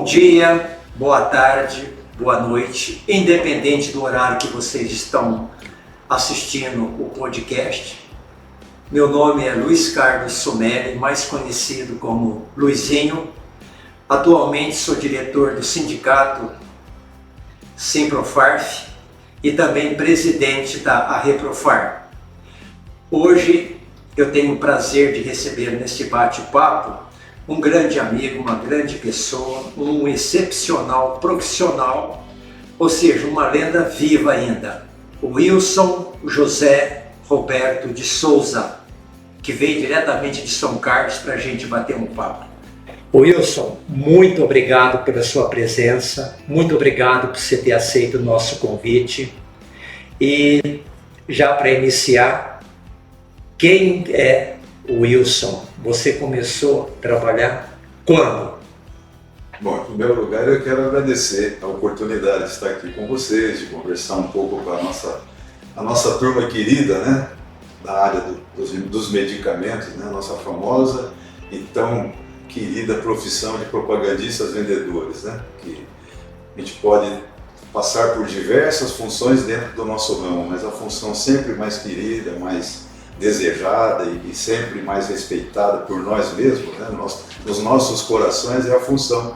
dia, boa tarde, boa noite, independente do horário que vocês estão assistindo o podcast. Meu nome é Luiz Carlos Sumelli, mais conhecido como Luizinho. Atualmente sou diretor do sindicato Simprofarf e também presidente da Arreprofar. Hoje eu tenho o prazer de receber neste bate-papo um grande amigo, uma grande pessoa, um excepcional profissional, ou seja, uma lenda viva ainda, o Wilson José Roberto de Souza, que veio diretamente de São Carlos para a gente bater um papo. Wilson, muito obrigado pela sua presença, muito obrigado por você ter aceito o nosso convite. E já para iniciar, quem é o Wilson? Você começou a trabalhar quando? Bom, em primeiro lugar eu quero agradecer a oportunidade de estar aqui com vocês, de conversar um pouco com a nossa turma querida, né, da área dos medicamentos, né, a nossa famosa e tão querida profissão de propagandistas vendedores, né, que a gente pode passar por diversas funções dentro do nosso ramo, mas a função sempre mais querida, mais desejada e sempre mais respeitada por nós mesmos, né, nos nossos corações, é a função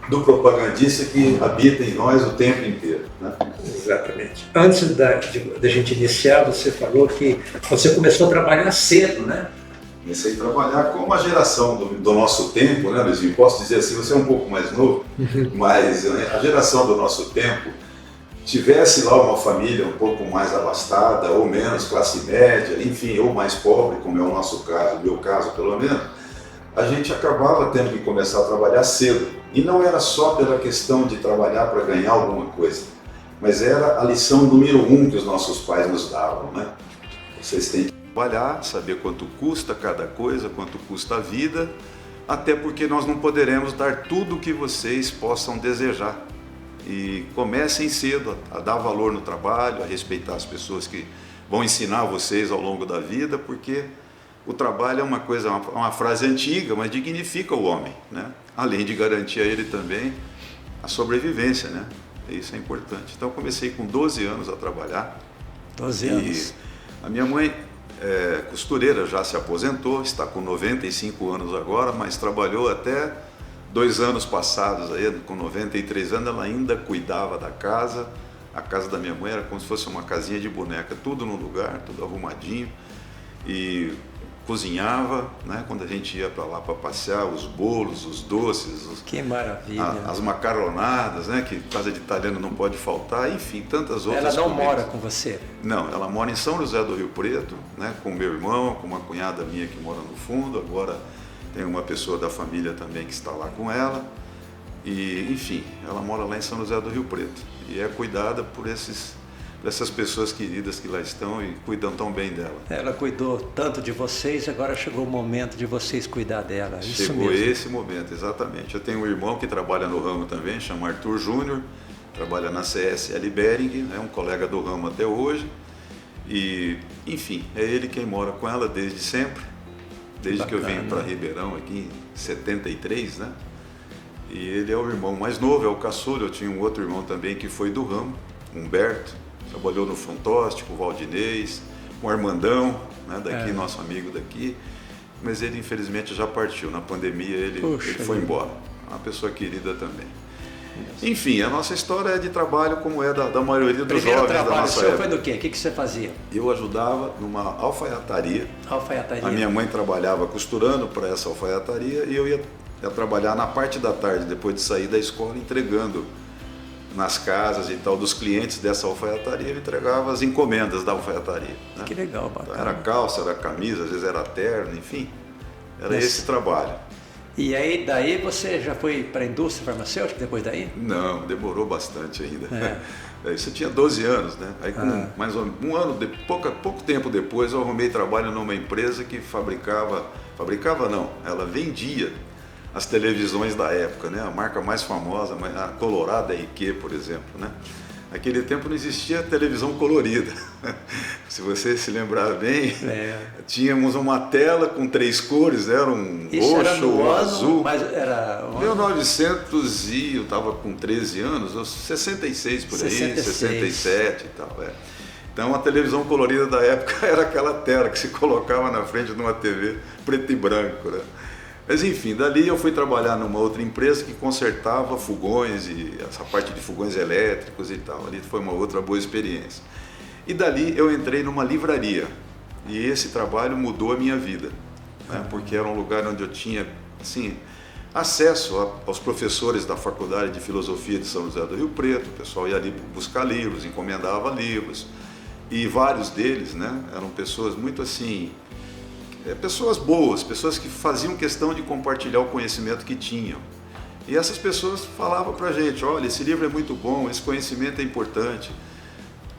do propagandista que habita em nós o tempo inteiro, né? Exatamente. Antes da gente iniciar, você falou que você começou a trabalhar cedo, né? Comecei a trabalhar com uma geração do nosso tempo, né, Luizinho? Posso dizer assim, você é um pouco mais novo, mas a geração do nosso tempo, tivesse lá uma família um pouco mais abastada ou menos, classe média, enfim, ou mais pobre, como é o nosso caso, o meu caso pelo menos, a gente acabava tendo que começar a trabalhar cedo. E não era só pela questão de trabalhar para ganhar alguma coisa, mas era a lição número 1 que os nossos pais nos davam, né? Vocês têm que trabalhar, saber quanto custa cada coisa, quanto custa a vida, até porque nós não poderemos dar tudo o que vocês possam desejar. E comecem cedo a dar valor no trabalho, a respeitar as pessoas que vão ensinar vocês ao longo da vida, porque o trabalho é uma coisa, uma frase antiga, mas dignifica o homem, né? Além de garantir a ele também a sobrevivência, né? Isso é importante. Então eu comecei com 12 anos a trabalhar. 12 anos. E a minha mãe é costureira, já se aposentou, está com 95 anos agora, mas trabalhou até 2 anos passados, aí, com 93 anos, ela ainda cuidava da casa. A casa da minha mãe era como se fosse uma casinha de boneca, tudo no lugar, tudo arrumadinho. E cozinhava, né, quando a gente ia para lá para passear, os bolos, os doces, que maravilha, as macaronadas, né, que casa de italiano não pode faltar, enfim, tantas outras. Ela não comidas. mora com você? Não, ela mora em São José do Rio Preto, né, com meu irmão, com uma cunhada minha que mora no fundo, agora tem uma pessoa da família também que está lá com ela, e enfim, ela mora lá em São José do Rio Preto, e é cuidada por essas pessoas queridas que lá estão e cuidam tão bem dela. Ela cuidou tanto de vocês, agora chegou o momento de vocês cuidar dela. Isso chegou mesmo. Esse momento, exatamente. Eu tenho um irmão que trabalha no ramo também, chama Arthur Júnior, trabalha na CSL Behring, é um colega do ramo até hoje. E, enfim, é ele quem mora com ela desde sempre, desde Bacana. que eu vim para Ribeirão aqui em 73, né? E ele é o irmão mais novo, é o caçula. Eu tinha um outro irmão também que foi do ramo, Humberto. Trabalhou no Fantástico, o Valdinez, com o Armandão, né, daqui, nosso amigo daqui, mas ele infelizmente já partiu, na pandemia ele foi embora, uma pessoa querida também. Enfim, a nossa história é de trabalho como é da maioria dos jovens da nossa época. Foi do quê? O que você fazia? Eu ajudava numa alfaiataria. Alfaiataria. A minha mãe trabalhava costurando para essa alfaiataria e eu ia trabalhar na parte da tarde, depois de sair da escola, entregando nas casas e tal, dos clientes dessa alfaiataria, ele entregava as encomendas da alfaiataria, né? Que legal, bacana. Era calça, era camisa, às vezes era terno, enfim, era esse trabalho. E aí, daí você já foi para a indústria farmacêutica depois daí? Não, demorou bastante ainda. Isso eu tinha 12 anos, né? Aí com mais ou menos um ano, pouco tempo depois, eu arrumei trabalho numa empresa que fabricava não, ela vendia as televisões da época, né? A marca mais famosa, a Colorado RQ, por exemplo, né? Naquele tempo não existia televisão colorida. Se você se lembrar bem, tínhamos uma tela com 3 cores, era um roxo, um azul. Mas era 1900 e eu estava com 13 anos, 66 por aí, 67 e tal. Então a televisão colorida da época era aquela tela que se colocava na frente de uma TV preto e branco, né? Mas enfim, dali eu fui trabalhar numa outra empresa que consertava fogões e essa parte de fogões elétricos e tal. Ali foi uma outra boa experiência. E dali eu entrei numa livraria e esse trabalho mudou a minha vida, né? Porque era um lugar onde eu tinha, assim, acesso aos professores da Faculdade de Filosofia de São José do Rio Preto. O pessoal ia ali buscar livros, encomendava livros e vários deles, né, eram pessoas muito assim, pessoas boas, pessoas que faziam questão de compartilhar o conhecimento que tinham. E essas pessoas falavam pra gente, olha, esse livro é muito bom, esse conhecimento é importante,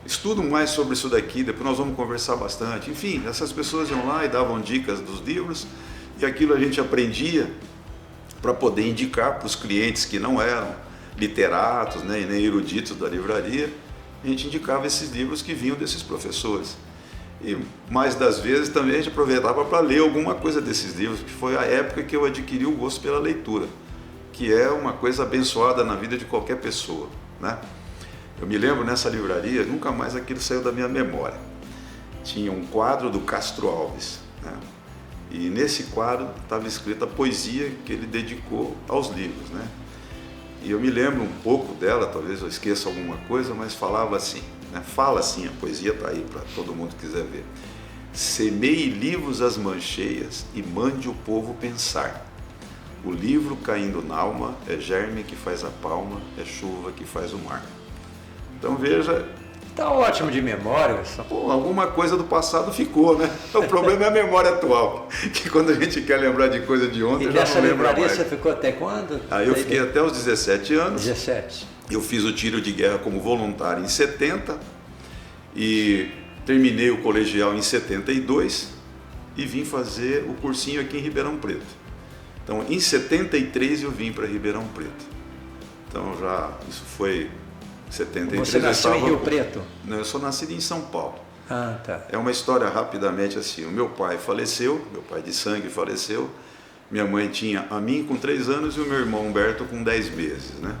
estudo mais sobre isso daqui, depois nós vamos conversar bastante. Enfim, essas pessoas iam lá e davam dicas dos livros, e aquilo a gente aprendia para poder indicar para os clientes que não eram literatos, né, e nem eruditos da livraria. A gente indicava esses livros que vinham desses professores. E mais das vezes também a gente aproveitava para ler alguma coisa desses livros, que foi a época que eu adquiri o gosto pela leitura, que é uma coisa abençoada na vida de qualquer pessoa, né? Eu me lembro nessa livraria, nunca mais aquilo saiu da minha memória. Tinha um quadro do Castro Alves, né? E nesse quadro estava escrita a poesia que ele dedicou aos livros, né? E eu me lembro um pouco dela, talvez eu esqueça alguma coisa, mas falava assim, né? Fala assim, a poesia está aí para todo mundo que quiser ver. Semeie livros as mancheias e mande o povo pensar. O livro caindo n'alma é germe que faz a palma, é chuva que faz o mar. Então veja... Tá ótimo de memória. Pô, alguma coisa do passado ficou, né? O problema é a memória atual, que quando a gente quer lembrar de coisa de ontem, já não lembra mais. Você ficou até quando? Aí eu fiquei até os 17 anos. 17. Eu fiz o tiro de guerra como voluntário em 70 e terminei o colegial em 72 e vim fazer o cursinho aqui em Ribeirão Preto. Então, em 73 eu vim para Ribeirão Preto. Então, isso foi 73. Você nasceu em Rio Preto? Não, eu sou nascido em São Paulo. Ah, tá. É uma história rapidamente assim. O meu pai faleceu, meu pai de sangue faleceu. Minha mãe tinha a mim com 3 anos e o meu irmão Humberto com 10 meses, né?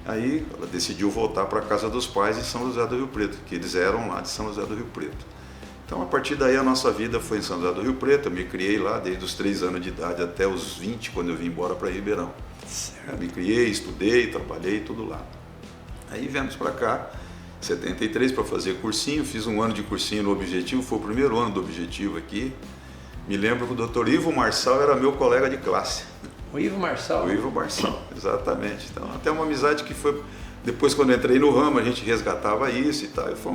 Aí ela decidiu voltar para a casa dos pais em São José do Rio Preto, que eles eram lá de São José do Rio Preto. Então, a partir daí, a nossa vida foi em São José do Rio Preto. Eu me criei lá desde os 3 anos de idade até os 20, quando eu vim embora para Ribeirão. Eu me criei, estudei, trabalhei, tudo lá. Aí viemos para cá, em 73, para fazer cursinho. Fiz um ano de cursinho no Objetivo, foi o primeiro ano do Objetivo aqui. Me lembro que o Dr. Ivo Marçal era meu colega de classe. O Ivo Marçal? O Ivo Marçal, exatamente. Então, até uma amizade que foi... Depois, quando eu entrei no ramo, a gente resgatava isso e tal. E foi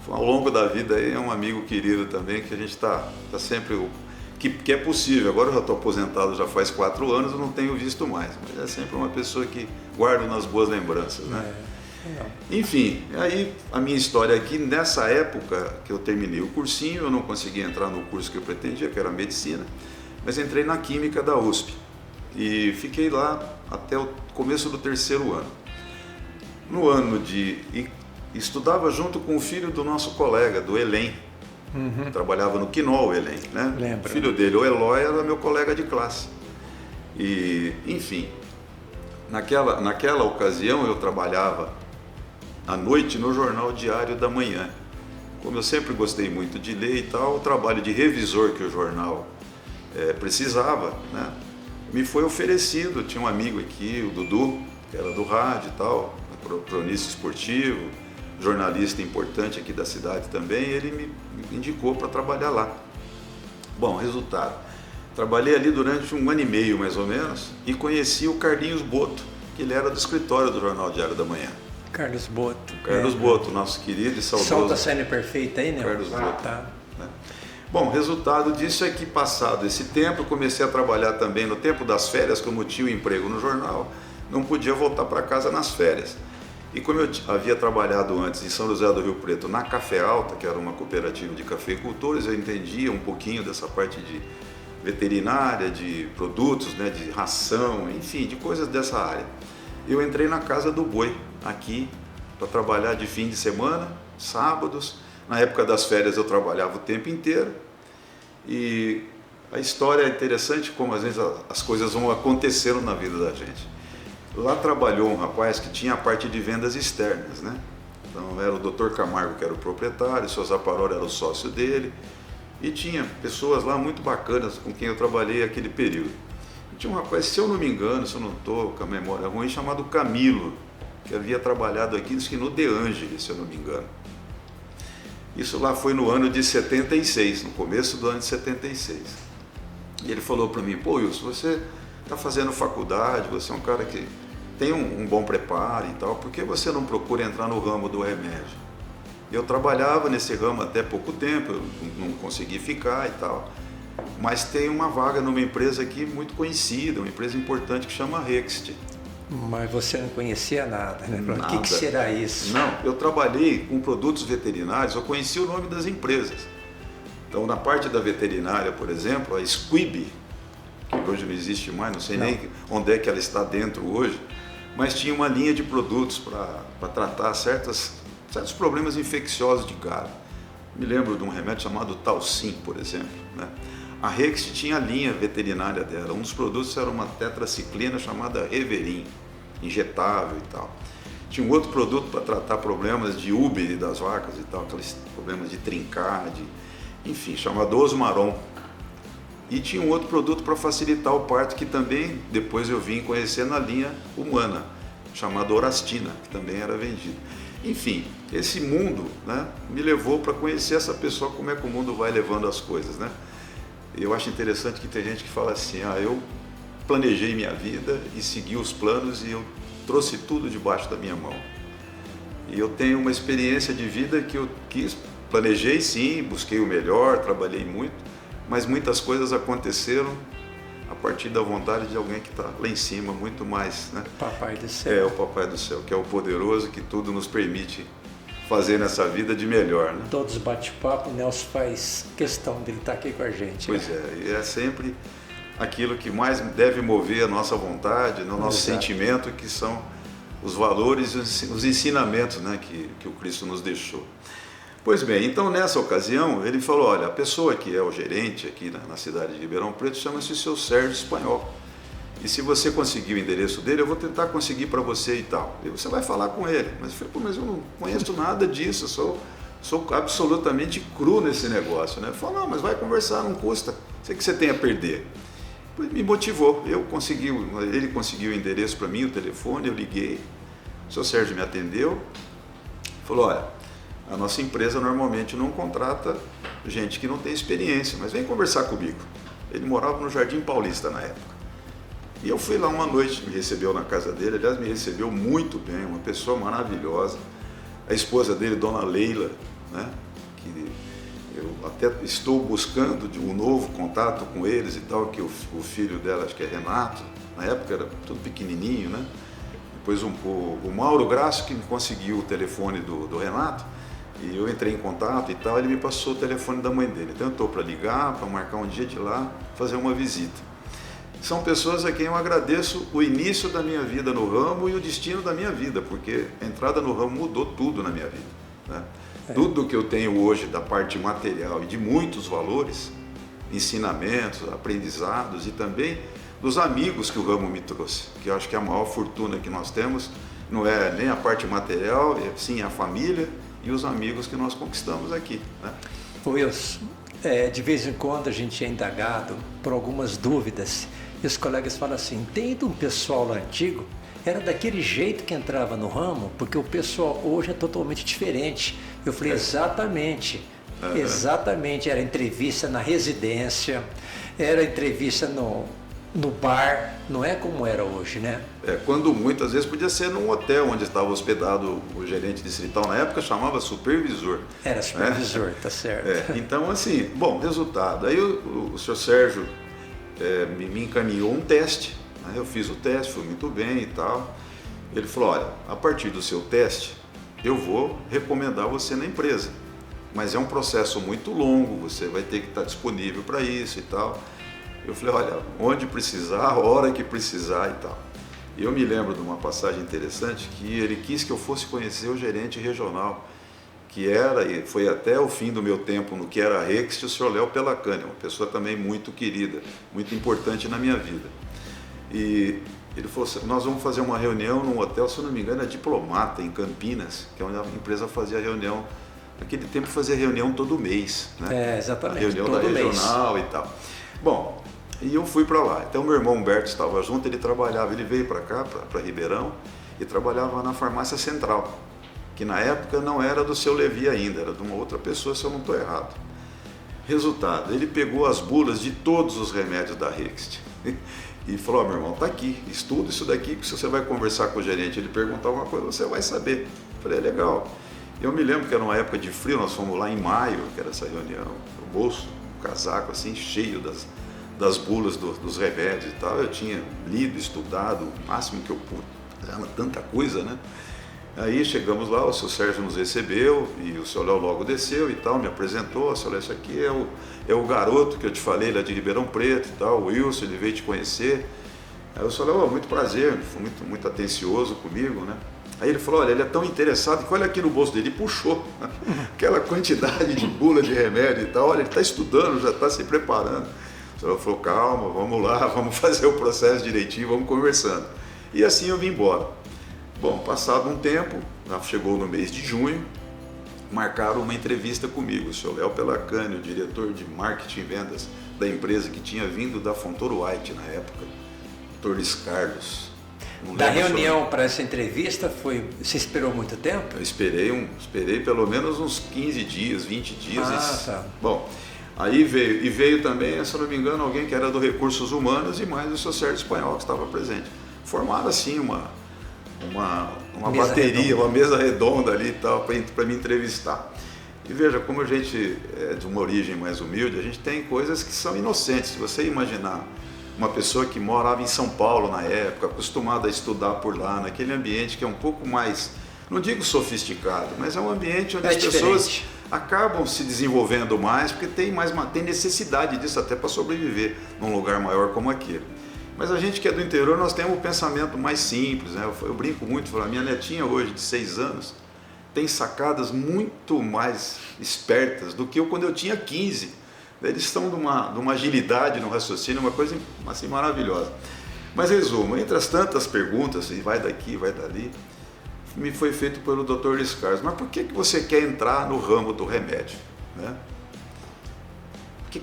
ao longo da vida aí, é um amigo querido também, que a gente está sempre... Que é possível. Agora eu já estou aposentado, já faz 4 anos, eu não tenho visto mais. Mas é sempre uma pessoa que guardo nas boas lembranças, né? Enfim, aí a minha história aqui, nessa época que eu terminei o cursinho, eu não consegui entrar no curso que eu pretendia, que era medicina, mas entrei na Química da USP e fiquei lá até o começo do 3º ano. No ano estudava junto com o filho do nosso colega, do Elém. Trabalhava no Quinol, o Elém, né? Lembra. O filho dele, o Eloy, era meu colega de classe. E, enfim, naquela ocasião eu trabalhava à noite no Jornal Diário da Manhã. Como eu sempre gostei muito de ler e tal, o trabalho de revisor que o jornal precisava, né, me foi oferecido. Tinha um amigo aqui, o Dudu, que era do rádio e tal, cronista esportivo, jornalista importante aqui da cidade também, ele me indicou para trabalhar lá. Bom, resultado, trabalhei ali durante 1 ano e meio mais ou menos e conheci o Carlinhos Boto, que ele era do escritório do Jornal Diário da Manhã. Carlos Boto. Carlos Boto, nosso querido e saudoso. Solta a cena perfeita aí, né? Carlos Boto. Tá. Né? Bom, resultado disso é que, passado esse tempo, eu comecei a trabalhar também no tempo das férias, como eu tinha um emprego no jornal, não podia voltar para casa nas férias. E como eu havia trabalhado antes em São José do Rio Preto, na Café Alta, que era uma cooperativa de cafeicultores, eu entendia um pouquinho dessa parte de veterinária, de produtos, né, de ração, enfim, de coisas dessa área. Eu entrei na Casa do Boi, aqui para trabalhar de fim de semana, sábados. Na época das férias eu trabalhava o tempo inteiro. E a história é interessante como às vezes as coisas vão acontecendo na vida da gente. Lá trabalhou um rapaz que tinha a parte de vendas externas, né? Então era o Dr. Camargo que era o proprietário, o Sr. Zaparoli era o sócio dele, e tinha pessoas lá muito bacanas com quem eu trabalhei aquele período. E tinha um rapaz, se eu não me engano, se eu não estou com a memória ruim, chamado Camilo, que havia trabalhado aqui, acho que no De Angelis, se eu não me engano. Isso lá foi no ano de 76, no começo do ano de 76. E ele falou para mim, pô Wilson, você está fazendo faculdade, você é um cara que tem um bom preparo e tal, por que você não procura entrar no ramo do remédio? Eu trabalhava nesse ramo até pouco tempo, eu não consegui ficar e tal, mas tem uma vaga numa empresa aqui muito conhecida, uma empresa importante que chama Rext. Mas você não conhecia nada, né? Nada. O que será isso? Não, eu trabalhei com produtos veterinários, eu conheci o nome das empresas. Então, na parte da veterinária, por exemplo, a Squibb, que hoje não existe mais, não sei nem onde é que ela está dentro hoje, mas tinha uma linha de produtos para tratar certos problemas infecciosos de gado. Me lembro de um remédio chamado Talcin, por exemplo, né? A Rext tinha a linha veterinária dela, um dos produtos era uma tetraciclina chamada Reverin, injetável e tal. Tinha um outro produto para tratar problemas de úbere das vacas e tal, aqueles problemas de trincar, enfim, chamado Osmaron. E tinha um outro produto para facilitar o parto que também depois eu vim conhecer na linha humana, chamado Orastina, que também era vendido. Enfim, esse mundo, né, me levou para conhecer essa pessoa, como é que o mundo vai levando as coisas, né? Eu acho interessante que tem gente que fala assim, eu planejei minha vida e segui os planos e eu trouxe tudo debaixo da minha mão. E eu tenho uma experiência de vida que eu planejei sim, busquei o melhor, trabalhei muito, mas muitas coisas aconteceram a partir da vontade de alguém que está lá em cima, muito mais, né? Papai do céu. É, o Papai do Céu, que é o poderoso, que tudo nos permite fazer nessa vida de melhor, né? Todos bate-papo, o Nelson faz questão dele estar aqui com a gente. Pois é, e é sempre aquilo que mais deve mover a nossa vontade, o nosso sentimento, que são os valores e os ensinamentos, né, que o Cristo nos deixou. Pois bem, então nessa ocasião ele falou, olha, a pessoa que é o gerente aqui na cidade de Ribeirão Preto chama-se o seu Sérgio Espanhol. E se você conseguir o endereço dele, eu vou tentar conseguir para você e tal. E você vai falar com ele. Mas eu falei, pô, mas eu não conheço nada disso, eu sou absolutamente cru nesse negócio, né? Ele falou, não, mas vai conversar, não custa, sei que você tem a perder. Me motivou, ele conseguiu o endereço para mim, o telefone, eu liguei, o seu Sérgio me atendeu, falou, olha, a nossa empresa normalmente não contrata gente que não tem experiência, mas vem conversar comigo. Ele morava no Jardim Paulista na época. E eu fui lá uma noite, me recebeu na casa dele, aliás, me recebeu muito bem, uma pessoa maravilhosa. A esposa dele, Dona Leila, né, que eu até estou buscando um novo contato com eles e tal, que o filho dela, acho que é Renato, na época era tudo pequenininho, né? Depois o Mauro Graço que me conseguiu o telefone do Renato, e eu entrei em contato e tal, ele me passou o telefone da mãe dele. Então eu estou para ligar, para marcar um dia de ir lá, fazer uma visita. São pessoas a quem eu agradeço o início da minha vida no ramo e o destino da minha vida, porque a entrada no ramo mudou tudo na minha vida, né? Tudo que eu tenho hoje da parte material e de muitos valores, ensinamentos, aprendizados e também dos amigos que o ramo me trouxe, que eu acho que a maior fortuna que nós temos não é nem a parte material, é sim a família e os amigos que nós conquistamos aqui, né? Wilson, de vez em quando a gente é indagado por algumas dúvidas e os colegas falam assim, tem um pessoal lá antigo, era daquele jeito que entrava no ramo, porque o pessoal hoje é totalmente diferente. Eu falei, exatamente, exatamente, era entrevista na residência, era entrevista no bar, não é como era hoje, né? Quando muitas vezes podia ser num hotel onde estava hospedado o gerente distrital, na época chamava supervisor. Era supervisor, tá certo. Então assim, bom, resultado, aí o senhor Sérgio me encaminhou um teste, né? Eu fiz o teste, fui muito bem e tal. Ele falou, olha, a partir do seu teste, eu vou recomendar você na empresa, mas é um processo muito longo, você vai ter que estar disponível para isso e tal. Eu falei, olha, onde precisar, a hora que precisar e tal. E eu me lembro de uma passagem interessante que ele quis que eu fosse conhecer o gerente regional, que era, e foi até o fim do meu tempo no que era a Rext, o senhor Léo Pelacani, uma pessoa também muito querida, muito importante na minha vida. E ele falou assim, nós vamos fazer uma reunião num hotel, se eu não me engano, é Diplomata, em Campinas, que é onde a empresa fazia reunião. Naquele tempo fazia reunião todo mês, né? Exatamente. A reunião da regional e tal. Bom, e eu fui para lá. Então meu irmão Humberto estava junto, ele trabalhava, ele veio para cá, para Ribeirão, e trabalhava na Farmácia Central, que na época não era do seu Levi ainda, era de uma outra pessoa, se eu não estou errado. Resultado, ele pegou as bulas de todos os remédios da Rext e falou, meu irmão, tá aqui, estuda isso daqui, porque se você vai conversar com o gerente, ele perguntar alguma coisa, você vai saber. Eu falei, legal. Eu me lembro que era uma época de frio, nós fomos lá em maio, que era essa reunião, o bolso, o casaco assim, cheio das bulas dos remédios e tal. Eu tinha lido, estudado, o máximo que eu pude, era tanta coisa, né? Aí chegamos lá, o seu Sérgio nos recebeu e o seu Léo logo desceu e tal, me apresentou, o seu Léo, esse aqui é o garoto que eu te falei, ele é de Ribeirão Preto e tal, o Wilson, ele veio te conhecer. Aí o seu Léo, muito prazer, foi muito atencioso comigo, né? Aí ele falou, olha, ele é tão interessado que olha aqui no bolso dele, e puxou aquela quantidade de bula de remédio e tal, olha, ele está estudando, já está se preparando. O senhor falou, calma, vamos lá, vamos fazer o processo direitinho, vamos conversando. E assim eu vim embora. Bom, passado um tempo, chegou no mês de junho, marcaram uma entrevista comigo, o senhor Léo Pelacani, o diretor de marketing e vendas da empresa que tinha vindo da Fontoro White na época, Torres Carlos. Da reunião para essa entrevista, você esperou muito tempo? Eu esperei pelo menos uns 15 dias, 20 dias. Tá. Bom, aí veio também, se não me engano, alguém que era do Recursos Humanos e mais o seu Sérgio Espanhol que estava presente. Formaram assim uma bateria, redonda. Uma mesa redonda ali e tal, para me entrevistar. E veja, como a gente é de uma origem mais humilde, a gente tem coisas que são inocentes. Se você imaginar uma pessoa que morava em São Paulo na época, acostumada a estudar por lá, naquele ambiente que é um pouco mais, não digo sofisticado, mas é um ambiente onde as pessoas acabam se desenvolvendo mais, porque tem necessidade disso até para sobreviver num lugar maior como aquele. Mas a gente que é do interior, nós temos um pensamento mais simples, né? Eu brinco muito, falo, a minha netinha hoje de 6 anos tem sacadas muito mais espertas do que eu quando eu tinha 15. Eles estão de uma agilidade no raciocínio, uma coisa assim maravilhosa. Mas resumo, entre as tantas perguntas, e vai daqui, vai dali, me foi feito pelo Dr. Luiz Carlos, mas por que você quer entrar no ramo do remédio? Né? O que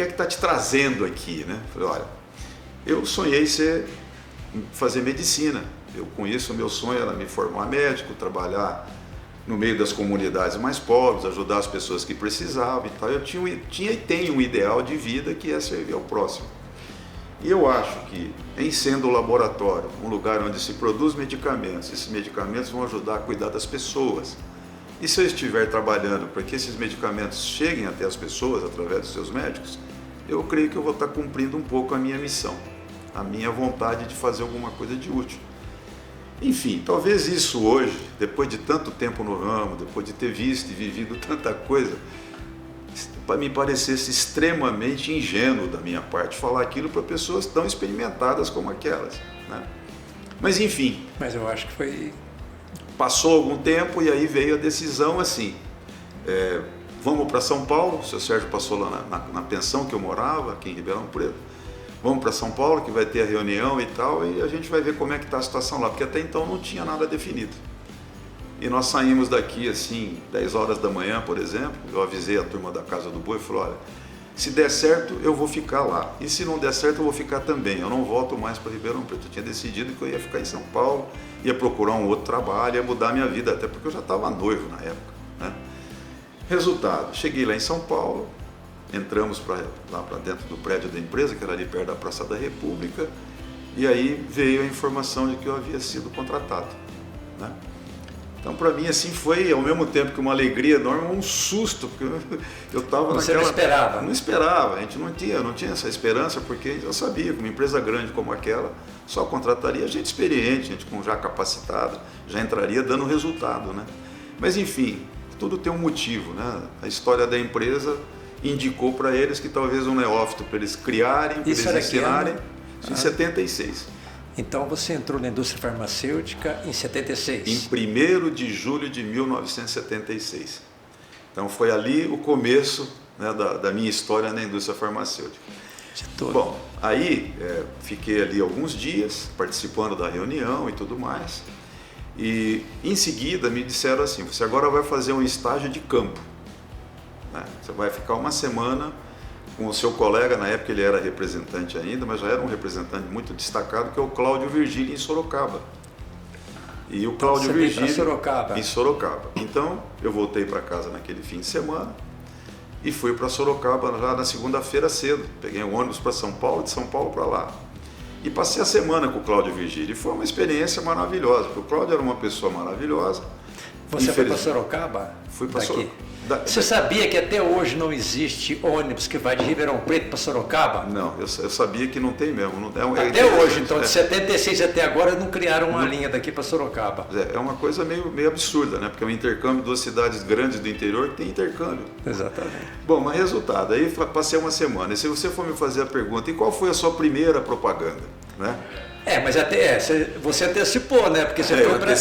é que está te trazendo aqui? Né? Falei, olha, eu sonhei fazer medicina, eu conheço, o meu sonho era me formar médico, trabalhar no meio das comunidades mais pobres, ajudar as pessoas que precisavam e tal. Eu tinha e tenho um ideal de vida que é servir ao próximo. E eu acho que, em sendo o laboratório um lugar onde se produz medicamentos, esses medicamentos vão ajudar a cuidar das pessoas. E se eu estiver trabalhando para que esses medicamentos cheguem até as pessoas através dos seus médicos, eu creio que eu vou estar cumprindo um pouco a minha missão, a minha vontade de fazer alguma coisa de útil. Enfim, talvez isso hoje, depois de tanto tempo no ramo, depois de ter visto e vivido tanta coisa, me parecesse extremamente ingênuo da minha parte falar aquilo para pessoas tão experimentadas como aquelas, né? Mas enfim. Mas eu acho que foi... Passou algum tempo e aí veio a decisão assim, vamos para São Paulo, o seu Sérgio passou lá na pensão que eu morava, aqui em Ribeirão Preto. Vamos para São Paulo, que vai ter a reunião e tal, e a gente vai ver como é que está a situação lá, porque até então não tinha nada definido. E nós saímos daqui assim, 10 horas da manhã, por exemplo, eu avisei a turma da Casa do Boi e falei, olha, se der certo eu vou ficar lá, e se não der certo eu vou ficar também, eu não volto mais para Ribeirão Preto. Eu tinha decidido que eu ia ficar em São Paulo, ia procurar um outro trabalho, ia mudar a minha vida, até porque eu já estava noivo na época, né? Resultado, cheguei lá em São Paulo, entramos lá para dentro do prédio da empresa, que era ali perto da Praça da República, e aí veio a informação de que eu havia sido contratado, né? Então, para mim, assim, foi ao mesmo tempo que uma alegria enorme, um susto, porque eu estava naquela... Você não esperava? Não esperava, a gente não tinha essa esperança, porque eu sabia que uma empresa grande como aquela só contrataria gente experiente, gente já capacitada, já entraria dando resultado, né? Mas, enfim, tudo tem um motivo, né? A história da empresa indicou para eles que talvez um neófito para eles criarem, para eles ensinarem, em 76. Então você entrou na indústria farmacêutica em 76? Em 1º de julho de 1976. Então foi ali o começo, né, da minha história na indústria farmacêutica. Bom, aí fiquei ali alguns dias participando da reunião e tudo mais. E em seguida me disseram assim: você agora vai fazer um estágio de campo, né? Você vai ficar uma semana com o seu colega, na época ele era representante ainda, mas já era um representante muito destacado, que é o Cláudio Virgílio, em Sorocaba. E o Cláudio Virgílio em Sorocaba. Então eu voltei para casa naquele fim de semana e fui para Sorocaba lá na segunda-feira cedo. Peguei um ônibus para São Paulo, de São Paulo para lá. E passei a semana com o Cláudio Virgílio. E foi uma experiência maravilhosa, porque o Cláudio era uma pessoa maravilhosa. Você foi para Sorocaba? Fui para Sorocaba. Você sabia que até hoje não existe ônibus que vai de Ribeirão Preto para Sorocaba? Não, eu sabia que não tem mesmo. Até hoje, então, de 76 até agora, não criaram uma linha daqui para Sorocaba. É uma coisa meio absurda, né? Porque é um intercâmbio de 2 cidades grandes do interior que tem intercâmbio. Exatamente. Bom, mas resultado, aí passei uma semana. E se você for me fazer a pergunta, e qual foi a sua primeira propaganda, né? Mas você antecipou, né? Porque você foi para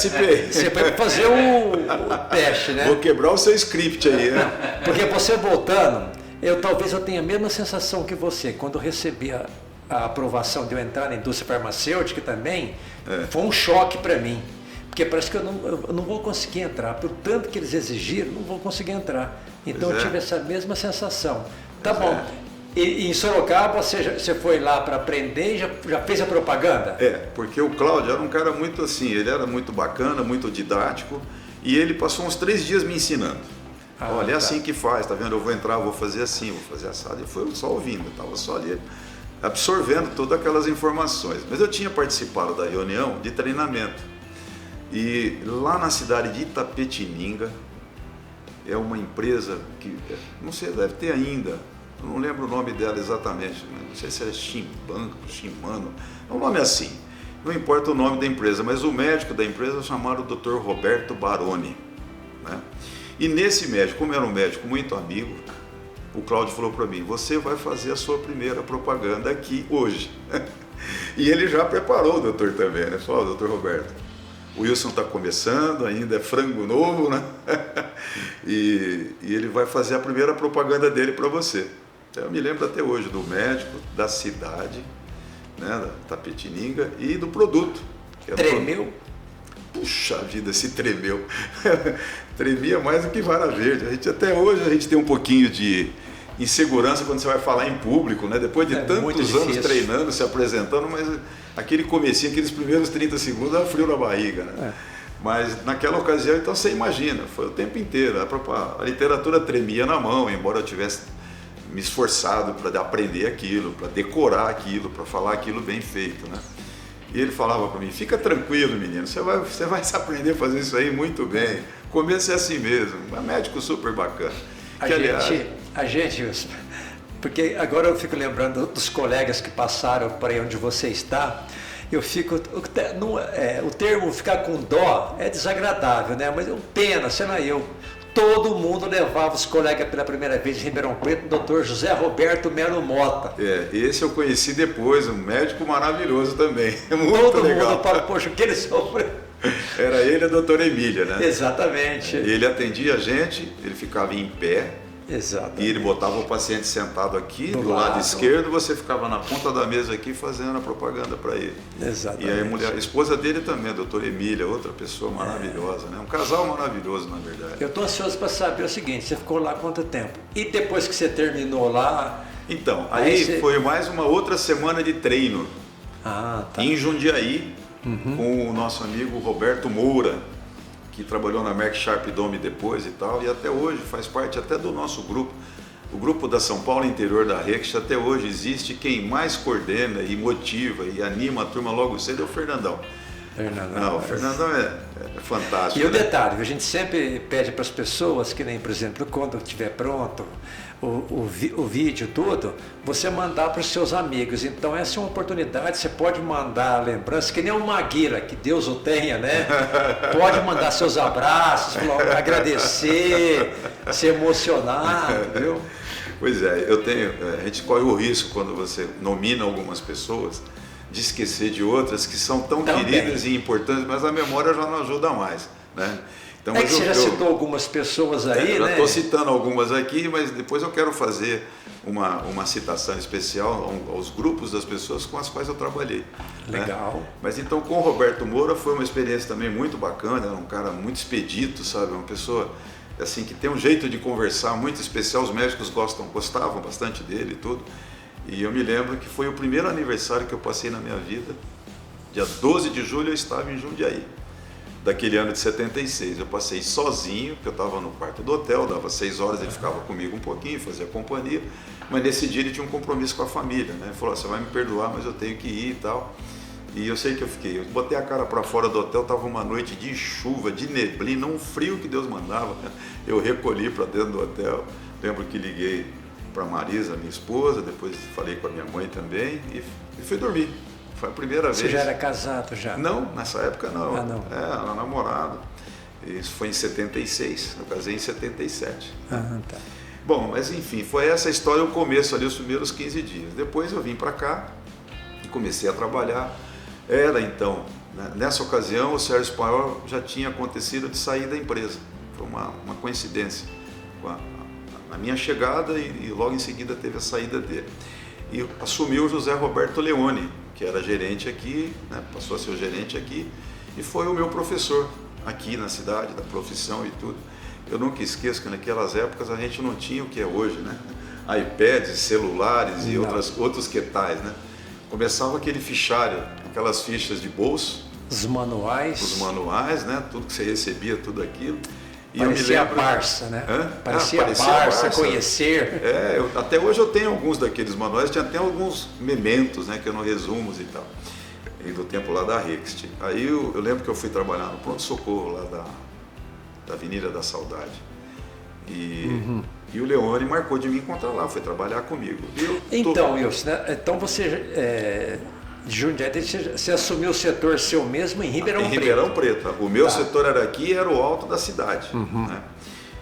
fazer o teste, né? Vou quebrar o seu script aí, né? Porque você voltando, talvez eu tenha a mesma sensação que você. Quando eu recebi a aprovação de eu entrar na indústria farmacêutica também, foi um choque para mim. Porque parece que eu não vou conseguir entrar. Por tanto que eles exigiram, não vou conseguir entrar. Então eu tive essa mesma sensação. Tá bom. E em Sorocaba você foi lá para aprender e já fez a propaganda? Porque o Cláudio era um cara muito assim, ele era muito bacana, muito didático, e ele passou uns 3 dias me ensinando. Olha, é assim que faz, tá vendo? Eu vou entrar, vou fazer assim, vou fazer assado. E foi só ouvindo, estava só ali absorvendo todas aquelas informações. Mas eu tinha participado da reunião de treinamento. E lá na cidade de Itapetininga, é uma empresa que, não sei, deve ter ainda, eu não lembro o nome dela exatamente, não sei se é Shimano, é um nome assim, não importa o nome da empresa, mas o médico da empresa é chamado Dr. Roberto Baroni, né? E nesse médico, como era um médico muito amigo, o Cláudio falou para mim: você vai fazer a sua primeira propaganda aqui hoje. E ele já preparou o doutor também, né? Falou: doutor Roberto, o Wilson está começando, ainda é frango novo, né? E ele vai fazer a primeira propaganda dele para você. Eu me lembro até hoje do médico, da cidade, né, da Tapetininga, e do produto. Tremeu? Puxa vida, se tremeu. Tremia mais do que vara verde. Até hoje a gente tem um pouquinho de insegurança quando você vai falar em público, né? Depois de tantos anos treinando, se apresentando, mas aquele comecinho, aqueles primeiros 30 segundos, dá frio na barriga, né? Mas naquela ocasião, então você imagina, foi o tempo inteiro. A literatura tremia na mão, embora eu tivesse me esforçado para aprender aquilo, para decorar aquilo, para falar aquilo bem feito, né? E ele falava para mim: fica tranquilo, menino, você vai aprender a fazer isso aí muito bem. O começo é assim mesmo. É um médico super bacana. A gente, porque agora eu fico lembrando dos colegas que passaram por aí onde você está. Eu fico, o termo ficar com dó é desagradável, né? Mas pena, sei lá, todo mundo levava os colegas pela primeira vez em Ribeirão Preto, o Dr. José Roberto Melo Mota. Esse eu conheci depois, um médico maravilhoso também. Muito todo legal. Mundo fala: poxa, o que ele sofreu? Era ele e a doutora Emília, né? Exatamente. Ele atendia a gente, ele ficava em pé. Exatamente. E ele botava o paciente sentado aqui, do lado esquerdo, você ficava na ponta da mesa aqui fazendo a propaganda para ele. Exatamente. E a esposa dele também, a doutora Emília, outra pessoa maravilhosa, né? Um casal maravilhoso, na verdade. Eu estou ansioso para saber o seguinte: você ficou lá quanto tempo? E depois que você terminou lá... Então, aí foi mais uma outra semana de treino. Tá. Em Jundiaí, com o nosso amigo Roberto Moura, que trabalhou na Merck Sharp Dome depois e tal, e até hoje faz parte até do nosso grupo. O grupo da São Paulo Interior da Rex até hoje existe. Quem mais coordena e motiva e anima a turma logo cedo é o Fernandão. O Fernandão é fantástico. E o detalhe, a gente sempre pede para as pessoas que, nem, por exemplo, quando estiver pronto o vídeo tudo, você mandar para os seus amigos. Então essa é uma oportunidade, você pode mandar lembranças, que nem o Maguila, que Deus o tenha, né? Pode mandar seus abraços, agradecer, se emocionar, entendeu? Pois é, a gente corre o risco quando você nomina algumas pessoas de esquecer de outras que são tão Também. queridas e importantes, mas a memória já não ajuda mais, né? Então, É que você já citou algumas pessoas aí, já né? estou citando algumas aqui, mas depois eu quero fazer uma citação especial aos grupos das pessoas com as quais eu trabalhei. Legal. Né? Mas então com o Roberto Moura foi uma experiência também muito bacana, era um cara muito expedito, sabe? Uma pessoa assim que tem um jeito de conversar muito especial, os médicos gostavam bastante dele e tudo. E eu me lembro que foi o primeiro aniversário que eu passei na minha vida, dia 12 de julho eu estava em Jundiaí. Daquele ano de 76, eu passei sozinho, porque eu estava no quarto do hotel, dava 6 horas, ele ficava comigo um pouquinho, fazia companhia, mas nesse dia ele tinha um compromisso com a família, né? Ele falou, você vai me perdoar, mas eu tenho que ir e tal. E eu sei que eu botei a cara para fora do hotel, estava uma noite de chuva, de neblina, um frio que Deus mandava, né? Eu recolhi para dentro do hotel, lembro que liguei para Marisa, minha esposa, depois falei com a minha mãe também e fui dormir. Foi a primeira vez. Você já era casado já? Não, nessa época não. Ah, não. Era namorado. Isso foi em 76, eu casei em 77. Ah, tá. Bom, mas enfim, foi essa história o começo ali, os primeiros 15 dias. Depois eu vim para cá e comecei a trabalhar. Era então, né, nessa ocasião o Sérgio Espanhol já tinha acontecido de sair da empresa. Foi uma coincidência. Na minha chegada e logo em seguida teve a saída dele. E assumiu o José Roberto Leone, que era gerente aqui, né, passou a ser o gerente aqui, e foi o meu professor aqui na cidade, da profissão e tudo. Eu nunca esqueço que naquelas épocas a gente não tinha o que é hoje, né? iPads, celulares e outros que tais, né? Começava aquele fichário, aquelas fichas de bolso. Os manuais, né? Tudo que você recebia, tudo aquilo. E parecia eu me lembro, a Barça, né? Parecia a Barça, conhecer. Até hoje eu tenho alguns daqueles manuais, tinha até alguns mementos, né, que eu não resumos e tal, e do tempo lá da Rext. Aí eu lembro que eu fui trabalhar no pronto-socorro lá da Avenida da Saudade. E o Leone marcou de me encontrar lá, foi trabalhar comigo. Então, Wilson, né? Então você... de Jundiaí, você assumiu o setor seu mesmo em Ribeirão Preto? Em Ribeirão Preto. O meu setor era aqui, era o alto da cidade. Né?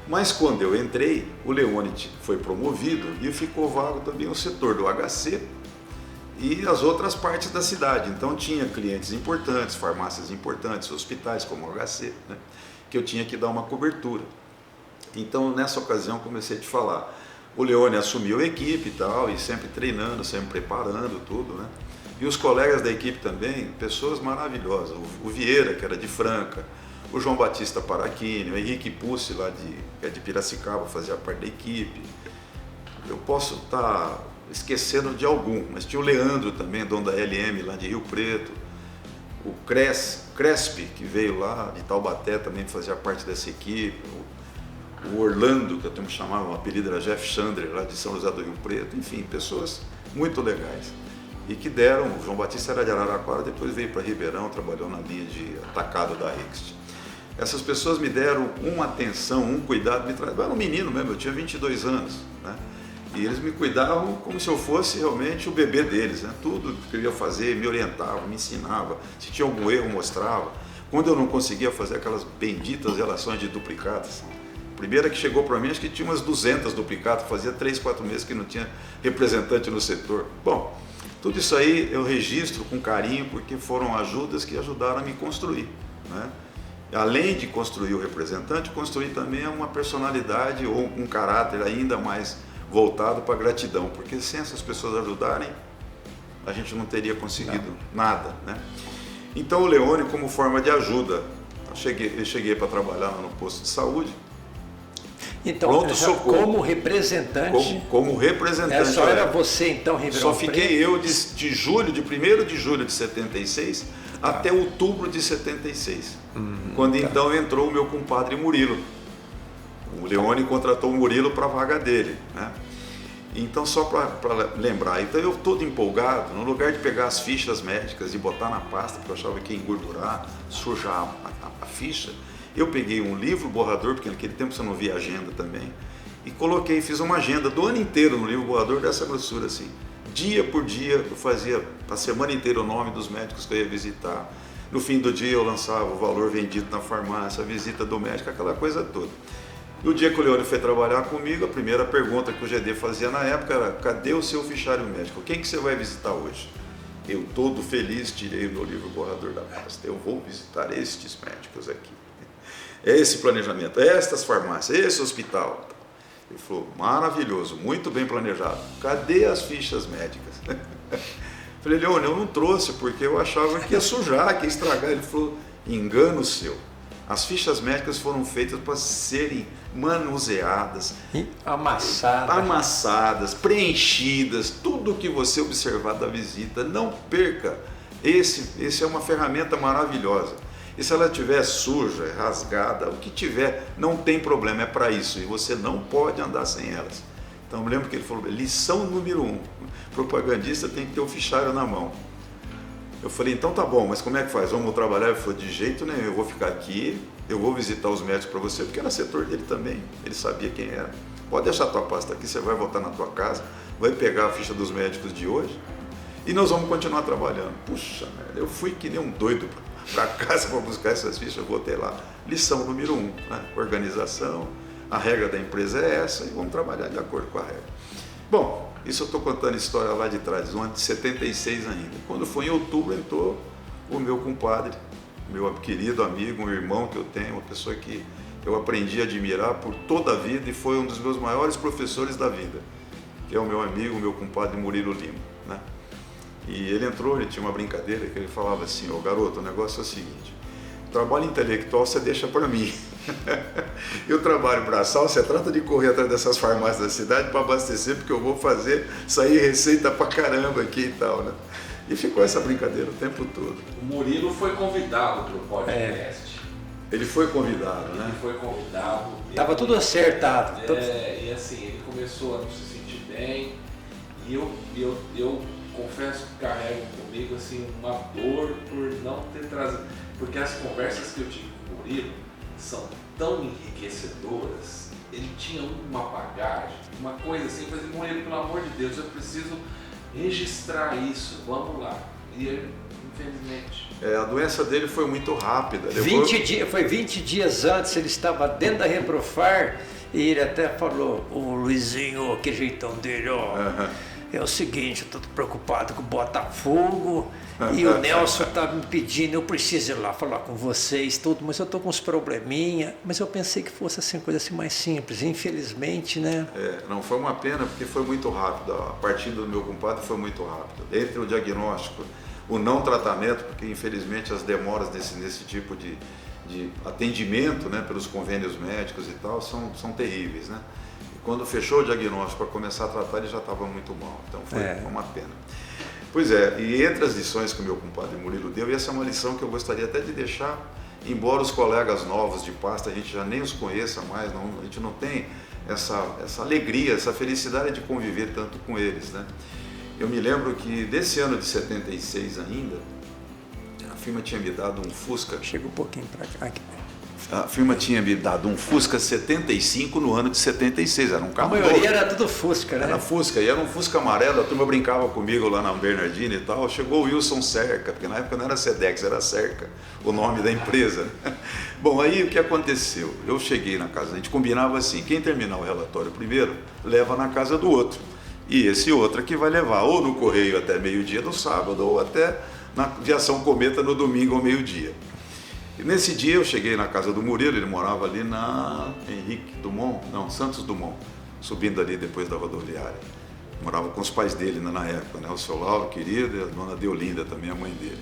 Mas quando eu entrei, o Leone foi promovido e ficou vago também o setor do HC e as outras partes da cidade. Então tinha clientes importantes, farmácias importantes, hospitais como o HC, né? Que eu tinha que dar uma cobertura. Então nessa ocasião comecei a te falar. O Leone assumiu a equipe e tal, e sempre treinando, sempre preparando tudo, né? E os colegas da equipe também, pessoas maravilhosas. O Vieira, que era de Franca, o João Batista Paraquini, o Henrique Pussi, que é de Piracicaba, fazia parte da equipe. Eu posso estar esquecendo de algum, mas tinha o Leandro também, dono da LM lá de Rio Preto. O Crespi, que veio lá de Taubaté, também fazia parte dessa equipe. O Orlando, que eu tenho que chamar, o apelido era Jeff Chandler, lá de São José do Rio Preto. Enfim, pessoas muito legais. E que deram, o João Batista era de Araraquara, depois veio para Ribeirão, trabalhou na linha de atacado da Rext. Essas pessoas me deram uma atenção, um cuidado, eu era um menino mesmo, eu tinha 22 anos, né? E eles me cuidavam como se eu fosse realmente o bebê deles, né? Tudo que eu ia fazer, me orientava, me ensinava, se tinha algum erro, mostrava. Quando eu não conseguia fazer aquelas benditas relações de duplicatas, a primeira que chegou para mim, acho que tinha umas 200 duplicatas, fazia 3, 4 meses que não tinha representante no setor. Bom, tudo isso aí eu registro com carinho porque foram ajudas que ajudaram a me construir, né? Além de construir o representante, construir também uma personalidade ou um caráter ainda mais voltado para a gratidão, porque sem essas pessoas ajudarem, a gente não teria conseguido nada, né? Então o Leone, como forma de ajuda, eu cheguei para trabalhar lá no posto de saúde. Então, como representante. Como representante. Só era você então, Ribeirão Só fiquei eu de 1º de julho de 76 até outubro de 76. Quando então entrou o meu compadre Murilo. O Leone contratou o Murilo para a vaga dele, né? Então, só para lembrar, então eu todo empolgado, no lugar de pegar as fichas médicas e botar na pasta, porque eu achava que ia engordurar, sujar a ficha, eu peguei um livro borrador, porque naquele tempo você não via agenda também, e coloquei, fiz uma agenda do ano inteiro no livro borrador dessa grossura assim. Dia por dia eu fazia a semana inteira o nome dos médicos que eu ia visitar. No fim do dia eu lançava o valor vendido na farmácia, a visita do médico, aquela coisa toda. E o dia que o Leone foi trabalhar comigo, a primeira pergunta que o GD fazia na época era: cadê o seu fichário médico? Quem que você vai visitar hoje? Eu todo feliz tirei o meu livro borrador da pasta. Eu vou visitar estes médicos aqui. Esse planejamento, estas farmácias, esse hospital. Ele falou, maravilhoso, muito bem planejado. Cadê as fichas médicas? Falei, Leone, eu não trouxe porque eu achava que ia sujar, que ia estragar. Ele falou, engano seu. As fichas médicas foram feitas para serem manuseadas, amassadas, preenchidas, tudo que você observar da visita, não perca. Esse é uma ferramenta maravilhosa. E se ela estiver suja, rasgada, o que tiver, não tem problema, é para isso. E você não pode andar sem elas. Então eu me lembro que ele falou, lição número 1, propagandista tem que ter o fichário na mão. Eu falei, então tá bom, mas como é que faz? Vamos trabalhar? Ele falou, de jeito nenhum, eu vou ficar aqui, eu vou visitar os médicos para você, porque era setor dele também, ele sabia quem era. Pode deixar a tua pasta aqui, você vai voltar na tua casa, vai pegar a ficha dos médicos de hoje e nós vamos continuar trabalhando. Puxa merda, eu fui que nem um doido para casa para buscar essas fichas, eu voltei lá. Lição número 1, né? Organização, a regra da empresa é essa e vamos trabalhar de acordo com a regra. Bom, isso eu estou contando história lá de trás, no ano de 76 ainda. Quando foi em outubro, entrou o meu compadre, meu querido amigo, um irmão que eu tenho, uma pessoa que eu aprendi a admirar por toda a vida e foi um dos meus maiores professores da vida, que é o meu amigo, o meu compadre Murilo Lima, né? E ele entrou, ele tinha uma brincadeira que ele falava assim, ô garoto, o negócio é o seguinte, o trabalho intelectual você deixa para mim. E o trabalho braçal, você trata de correr atrás dessas farmácias da cidade para abastecer, porque eu vou fazer sair receita pra caramba aqui e tal, né? E ficou essa brincadeira o tempo todo. O Murilo foi convidado para o podcast. Ele foi convidado, né? Ele foi convidado. Tava tudo acertado. E assim, ele começou a não se sentir bem. E eu confesso que carrego comigo assim, uma dor por não ter trazido. Porque as conversas que eu tive com o Murilo são tão enriquecedoras. Ele tinha uma bagagem, uma coisa assim, eu falei, Murilo, pelo amor de Deus, eu preciso registrar isso, vamos lá. E ele, infelizmente... A doença dele foi muito rápida. Foi 20 dias antes, ele estava dentro da Reprofar e ele até falou, ô Luizinho, aquele jeitão dele, ó, é o seguinte, eu tô preocupado com o Botafogo e o Nelson tá me pedindo, eu preciso ir lá falar com vocês, tudo, mas eu tô com uns probleminha, mas eu pensei que fosse assim, coisa assim mais simples, infelizmente, né? Não, foi uma pena porque foi muito rápido, a partida do meu compadre foi muito rápido. Entre o diagnóstico, o não tratamento, porque infelizmente as demoras nesse tipo de atendimento, né, pelos convênios médicos e tal, são terríveis, né? E quando fechou o diagnóstico para começar a tratar, ele já estava muito mal, então foi uma pena. Pois é, e entre as lições que o meu compadre Murilo deu, e essa é uma lição que eu gostaria até de deixar, embora os colegas novos de pasta, a gente já nem os conheça mais, a gente não tem essa alegria, essa felicidade de conviver tanto com eles, né? Eu me lembro que desse ano de 76 ainda, a firma tinha me dado um Fusca. Chega um pouquinho para cá. A firma tinha me dado um Fusca 75 no ano de 76, era um carro A maioria novo. era tudo Fusca, né? Era Fusca, e era um Fusca amarelo, a turma brincava comigo lá na Bernardina e tal. Chegou o Wilson Cerca, porque na época não era Sedex, era Cerca, o nome da empresa. Bom, aí o que aconteceu? Eu cheguei na casa, a gente combinava assim, quem terminar o relatório primeiro, leva na casa do outro. E esse outro que vai levar ou no correio até meio-dia do sábado, ou até na Viação Cometa no domingo ao meio-dia. E nesse dia eu cheguei na casa do Murilo, ele morava ali na Santos Dumont, subindo ali depois da rodoviária. Morava com os pais dele na época, né? O seu Lauro, querido, e a dona Deolinda também, a mãe dele.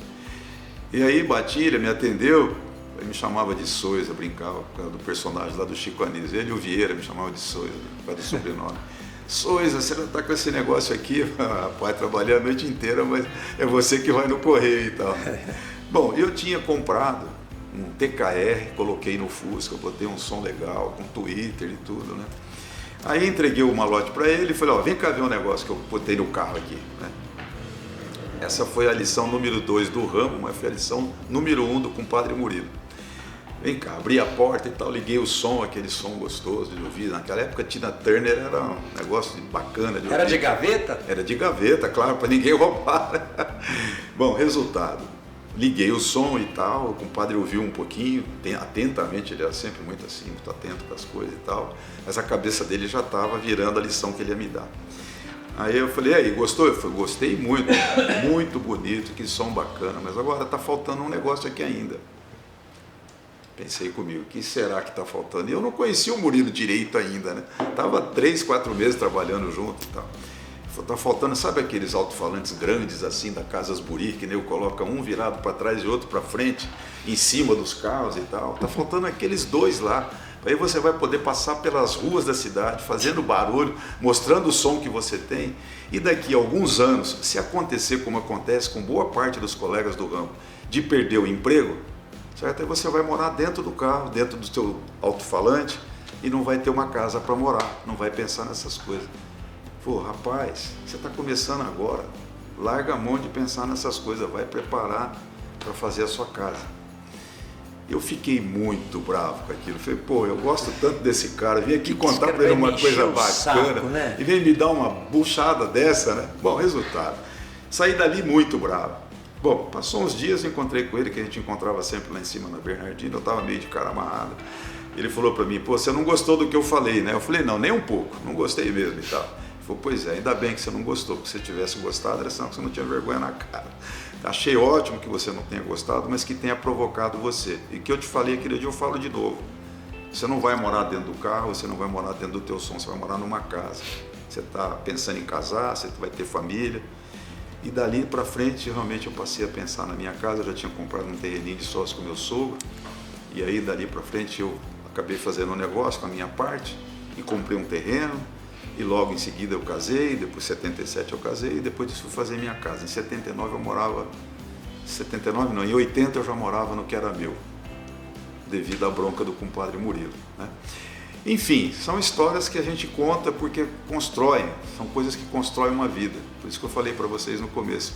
E aí bati, ele me atendeu, ele me chamava de Sois, eu brincava por causa do personagem lá do Chico Anísio. Ele e o Vieira me chamavam de Sois, por causa do sobrenome. Sois, você não está com esse negócio aqui, rapaz, trabalhei a noite inteira, mas é você que vai no correio e tal. Bom, eu tinha comprado um TKR, coloquei no Fusca, botei um som legal, com Twitter e tudo, né? Aí entreguei o malote para ele e falei, ó, vem cá ver um negócio que eu botei no carro aqui, né? Essa foi a lição número 2 do ramo, mas foi a lição número 1 do compadre Murilo. Vem cá, abri a porta e tal, liguei o som, aquele som gostoso de ouvir. Naquela época, Tina Turner era um negócio bacana de ouvir. Era de gaveta? Era de gaveta, claro, para ninguém roubar. Bom, resultado, liguei o som e tal, o compadre ouviu um pouquinho, atentamente, ele era sempre muito assim, muito atento com as coisas e tal, mas a cabeça dele já estava virando a lição que ele ia me dar. Aí eu falei, e aí, gostou? Eu falei, gostei muito, muito bonito, que som bacana, mas agora está faltando um negócio aqui ainda. Pensei comigo, o que será que está faltando? E eu não conhecia o Murilo direito ainda, né? Estava 3, 4 meses trabalhando junto e tal. Está faltando, sabe aqueles alto-falantes grandes assim da Casas Buri, que nem eu coloca um virado para trás e outro para frente, em cima dos carros e tal. Está faltando aqueles 2 lá. Aí você vai poder passar pelas ruas da cidade, fazendo barulho, mostrando o som que você tem. E daqui a alguns anos, se acontecer como acontece com boa parte dos colegas do ramo, de perder o emprego, certo? Aí você vai morar dentro do carro, dentro do seu alto-falante e não vai ter uma casa para morar, não vai pensar nessas coisas. Pô, rapaz, você está começando agora, larga a mão de pensar nessas coisas, vai preparar para fazer a sua casa. Eu fiquei muito bravo com aquilo. Falei, pô, eu gosto tanto desse cara, vim aqui contar para ele uma coisa bacana, saco, né? E vem me dar uma buchada dessa, né? Bom, resultado, saí dali muito bravo. Bom, passou uns dias, encontrei com ele, que a gente encontrava sempre lá em cima na Bernardina, eu estava meio de cara amarrado. Ele falou para mim, pô, você não gostou do que eu falei, né? Eu falei, não, nem um pouco, não gostei mesmo e tal. Ele falou, pois é, ainda bem que você não gostou, porque se você tivesse gostado, era sinal que você não tinha vergonha na cara. Achei ótimo que você não tenha gostado, mas que tenha provocado você. E que eu te falei aquele dia, eu falo de novo. Você não vai morar dentro do carro, você não vai morar dentro do teu som, você vai morar numa casa. Você está pensando em casar, você vai ter família. E dali para frente, realmente eu passei a pensar na minha casa, eu já tinha comprado um terreninho de sócio com meu sogro. E aí dali para frente eu acabei fazendo um negócio com a minha parte e comprei um terreno. E logo em seguida eu casei, depois em 77 eu casei e depois disso fui fazer minha casa. Em 79 eu morava, 79 não, em 80 eu já morava no que era meu, devido à bronca do compadre Murilo, né? Enfim, são histórias que a gente conta porque constroem, são coisas que constroem uma vida. Por isso que eu falei para vocês no começo.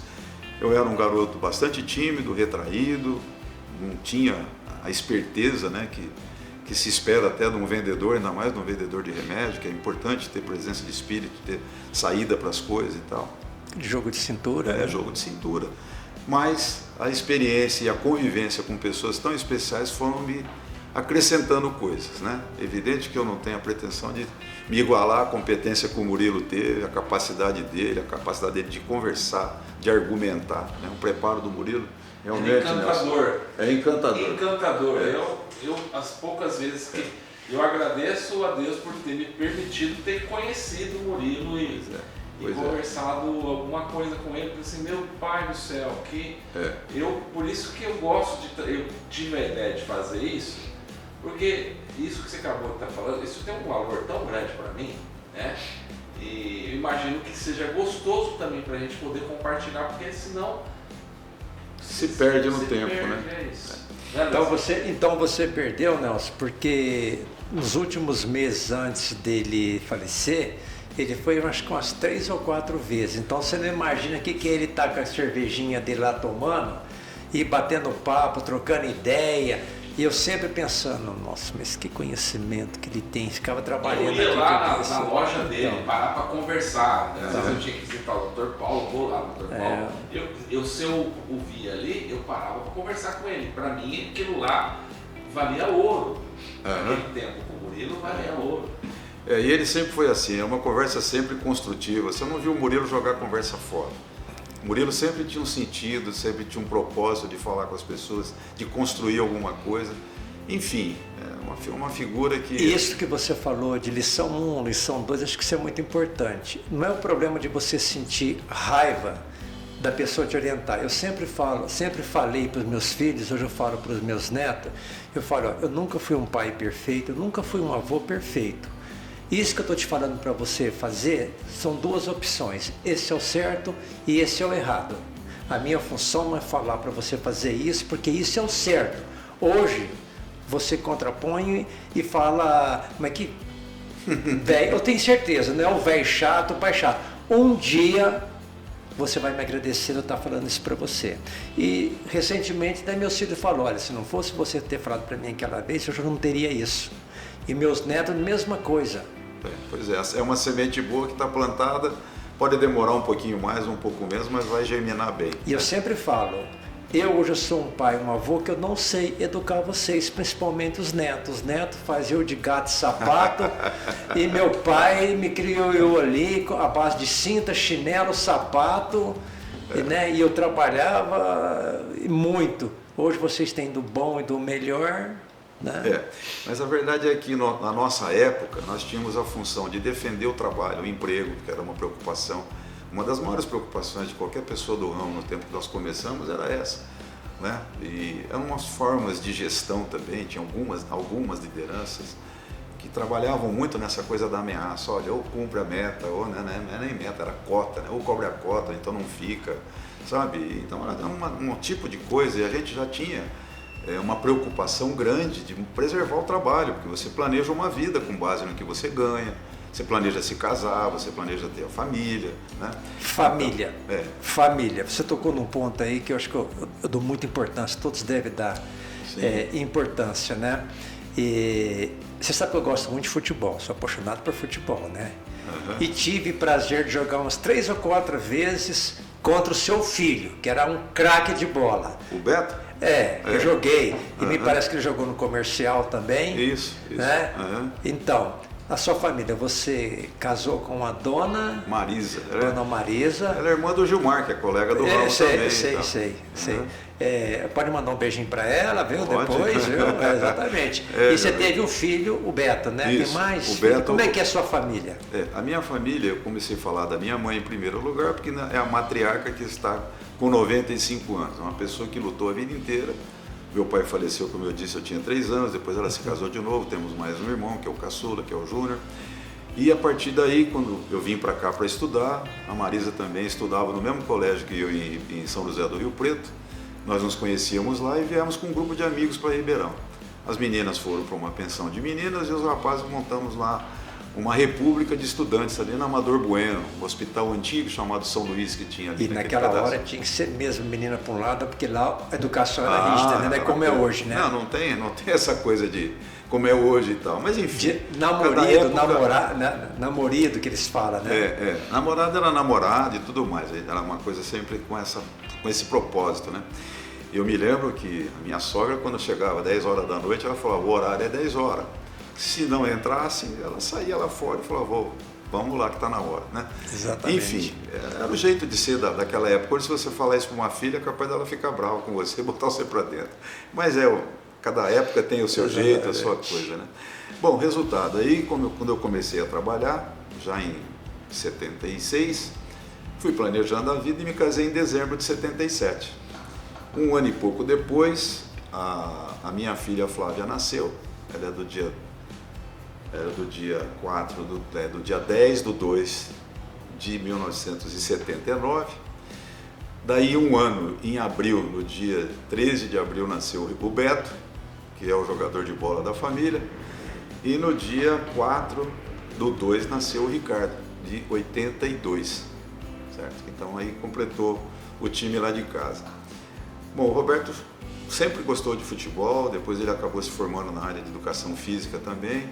Eu era um garoto bastante tímido, retraído, não tinha a esperteza, né, que se espera até de um vendedor, ainda mais de um vendedor de remédio, que é importante ter presença de espírito, ter saída para as coisas e tal. Jogo de cintura. É, né? jogo de cintura. Mas a experiência e a convivência com pessoas tão especiais foram me acrescentando coisas, né? Evidente que eu não tenho a pretensão de me igualar à competência que o Murilo teve, a capacidade dele de conversar, de argumentar, né? O preparo do Murilo realmente... É encantador. É encantador. Encantador. Eu, as poucas vezes que... Eu agradeço a Deus por ter me permitido ter conhecido o Murilo e conversado alguma coisa com ele, porque assim, meu pai do céu, por isso que eu gosto eu tive a ideia de fazer isso, porque isso que você acabou de estar falando, isso tem um valor tão grande para mim, né? E eu imagino que seja gostoso também para a gente poder compartilhar, porque senão se perde no tempo, perde, né? É isso. Então você perdeu, Nelson, porque nos últimos meses antes dele falecer, ele foi acho que umas 3 ou 4 vezes. Então você não imagina o que ele tá com a cervejinha dele lá tomando e batendo papo, trocando ideia. E eu sempre pensando, nossa, mas que conhecimento que ele tem. Ficava trabalhando eu ia aqui. lá na loja dele, Então, parar para conversar. Às vezes eu tinha que visitar o Dr. Paulo, vou lá no Dr. Paulo. Se eu o via ali, eu parava para conversar com ele. Para mim, aquilo lá valia ouro. Naquele tempo, com o Murilo, valia ouro. E ele sempre foi assim, é uma conversa sempre construtiva. Você não viu o Murilo jogar conversa fora. O Murilo sempre tinha um sentido, sempre tinha um propósito de falar com as pessoas, de construir alguma coisa. Enfim, é uma figura que... E isso que você falou de lição 1, lição 2, acho que isso é muito importante. Não é o problema de você sentir raiva da pessoa te orientar. Eu sempre falei para os meus filhos, hoje eu falo para os meus netos, eu falo, eu nunca fui um pai perfeito, eu nunca fui um avô perfeito. Isso que eu estou te falando para você fazer são 2 opções. Esse é o certo e esse é o errado. A minha função não é falar para você fazer isso, porque isso é o certo. Hoje, você contrapõe e fala, mas que velho, eu tenho certeza, não é o velho chato, o pai chato. Um dia você vai me agradecer eu estar falando isso para você. E recentemente, daí meu filho falou, olha, se não fosse você ter falado para mim aquela vez, eu já não teria isso. E meus netos, mesma coisa. Pois é uma semente boa que está plantada, pode demorar um pouquinho mais, um pouco menos, mas vai germinar bem. E eu sempre falo, eu hoje sou um pai, um avô, que eu não sei educar vocês, principalmente os netos. Os netos fazem eu de gato e sapato, e meu pai me criou eu ali à base de cinta, chinelo, sapato, né? E eu trabalhava muito. Hoje vocês têm do bom e do melhor, né? Mas a verdade é que na nossa época nós tínhamos a função de defender o trabalho, o emprego, que era uma preocupação. Uma das maiores preocupações de qualquer pessoa do ramo no tempo que nós começamos era essa, né? E eram umas formas de gestão também, tinha algumas lideranças que trabalhavam muito nessa coisa da ameaça. Olha, ou cumpre a meta, ou né, não é nem meta, era cota, né? Ou cobre a cota, então não fica, sabe? Então era um tipo de coisa, e a gente já tinha uma preocupação grande de preservar o trabalho, porque você planeja uma vida com base no que você ganha. Você planeja se casar, você planeja ter a família, né? Família. Então, família. Você tocou num ponto aí que eu acho que eu dou muita importância, todos devem dar importância, né? E você sabe que eu gosto muito de futebol, sou apaixonado por futebol, né? E tive prazer de jogar umas 3 ou 4 vezes contra o seu filho, que era um craque de bola. O Beto? Eu joguei. E me parece que ele jogou no Comercial também. Isso. Né? Então, a sua família, você casou com a dona Marisa. Dona Marisa. Ela é irmã do Gilmar, que é colega do Raul também. Sei. Pode mandar um beijinho para ela, viu? Pode. Depois, viu? Exatamente. E você teve um filho, o Beto, né? Isso, Tem mais? o Beto. Como é que é a sua família? A minha família, eu comecei a falar da minha mãe em primeiro lugar, porque é a matriarca que está com 95 anos, uma pessoa que lutou a vida inteira. Meu pai faleceu, como eu disse, eu tinha 3 anos, depois ela se casou de novo, temos mais um irmão, que é o caçula, que é o Júnior. E a partir daí, quando eu vim para cá para estudar, a Marisa também estudava no mesmo colégio que eu em São José do Rio Preto. Nós nos conhecíamos lá e viemos com um grupo de amigos para Ribeirão. As meninas foram para uma pensão de meninas e os rapazes montamos lá uma república de estudantes ali na Amador Bueno, um hospital antigo chamado São Luís que tinha ali. E naquela hora tinha que ser mesmo menina para um lado, porque lá a educação era rígida, né? Como é hoje, né? Não tem essa coisa de como é hoje e tal, mas enfim. De namorido que eles falam, né? Namorada era namorada e tudo mais, era uma coisa sempre com esse propósito, né? Eu me lembro que a minha sogra, quando chegava 10 horas da noite, ela falava, o horário é 10 horas. Se não entrasse, ela saía lá fora e falava, vamos lá que está na hora, né? Exatamente. Enfim, era o jeito de ser daquela época. Hoje, se você falar isso para uma filha, é capaz dela ficar brava com você e botar você para dentro. Mas cada época tem o seu jeito, a sua coisa, né? Bom, resultado, aí quando eu comecei a trabalhar, já em 76, fui planejando a vida e me casei em dezembro de 77. Um ano e pouco depois, a minha filha Flávia nasceu. Ela é do dia 10/2 de 1979. Daí um ano, em abril, no dia 13 de abril, nasceu o Beto, que é o jogador de bola da família. E no dia 4/2 nasceu o Ricardo, de 82. Certo? Então aí completou o time lá de casa. Bom, o Roberto sempre gostou de futebol, depois ele acabou se formando na área de educação física também.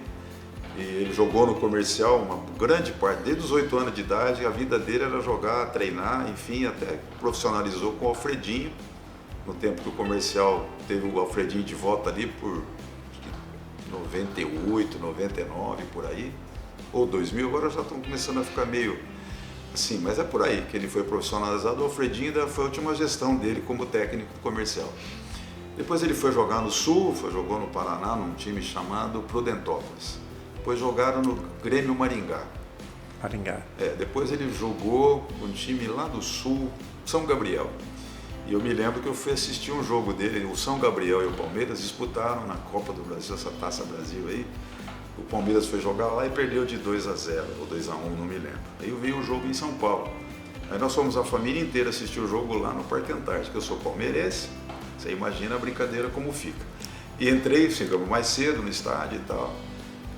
E ele jogou no Comercial uma grande parte, desde os 8 anos de idade, a vida dele era jogar, treinar, enfim, até profissionalizou com o Alfredinho. No tempo que o Comercial teve o Alfredinho de volta ali por 98, 99, por aí, ou 2000, agora já estão começando a ficar meio assim, mas é por aí que ele foi profissionalizado. O Alfredinho ainda foi a última gestão dele como técnico do Comercial. Depois ele foi jogar no Sul, jogou no Paraná, num time chamado Prudentópolis. Depois jogaram no Grêmio Maringá. Depois ele jogou no time lá do Sul, São Gabriel. E eu me lembro que eu fui assistir um jogo dele, o São Gabriel e o Palmeiras disputaram na Copa do Brasil, essa Taça Brasil aí. O Palmeiras foi jogar lá e perdeu de 2-0 ou 2-1, não me lembro. Aí veio o jogo em São Paulo. Aí nós fomos a família inteira assistir o jogo lá no Parque Antártico. Eu sou palmeirense, você imagina a brincadeira como fica. E entrei, chegamos mais cedo no estádio e tal.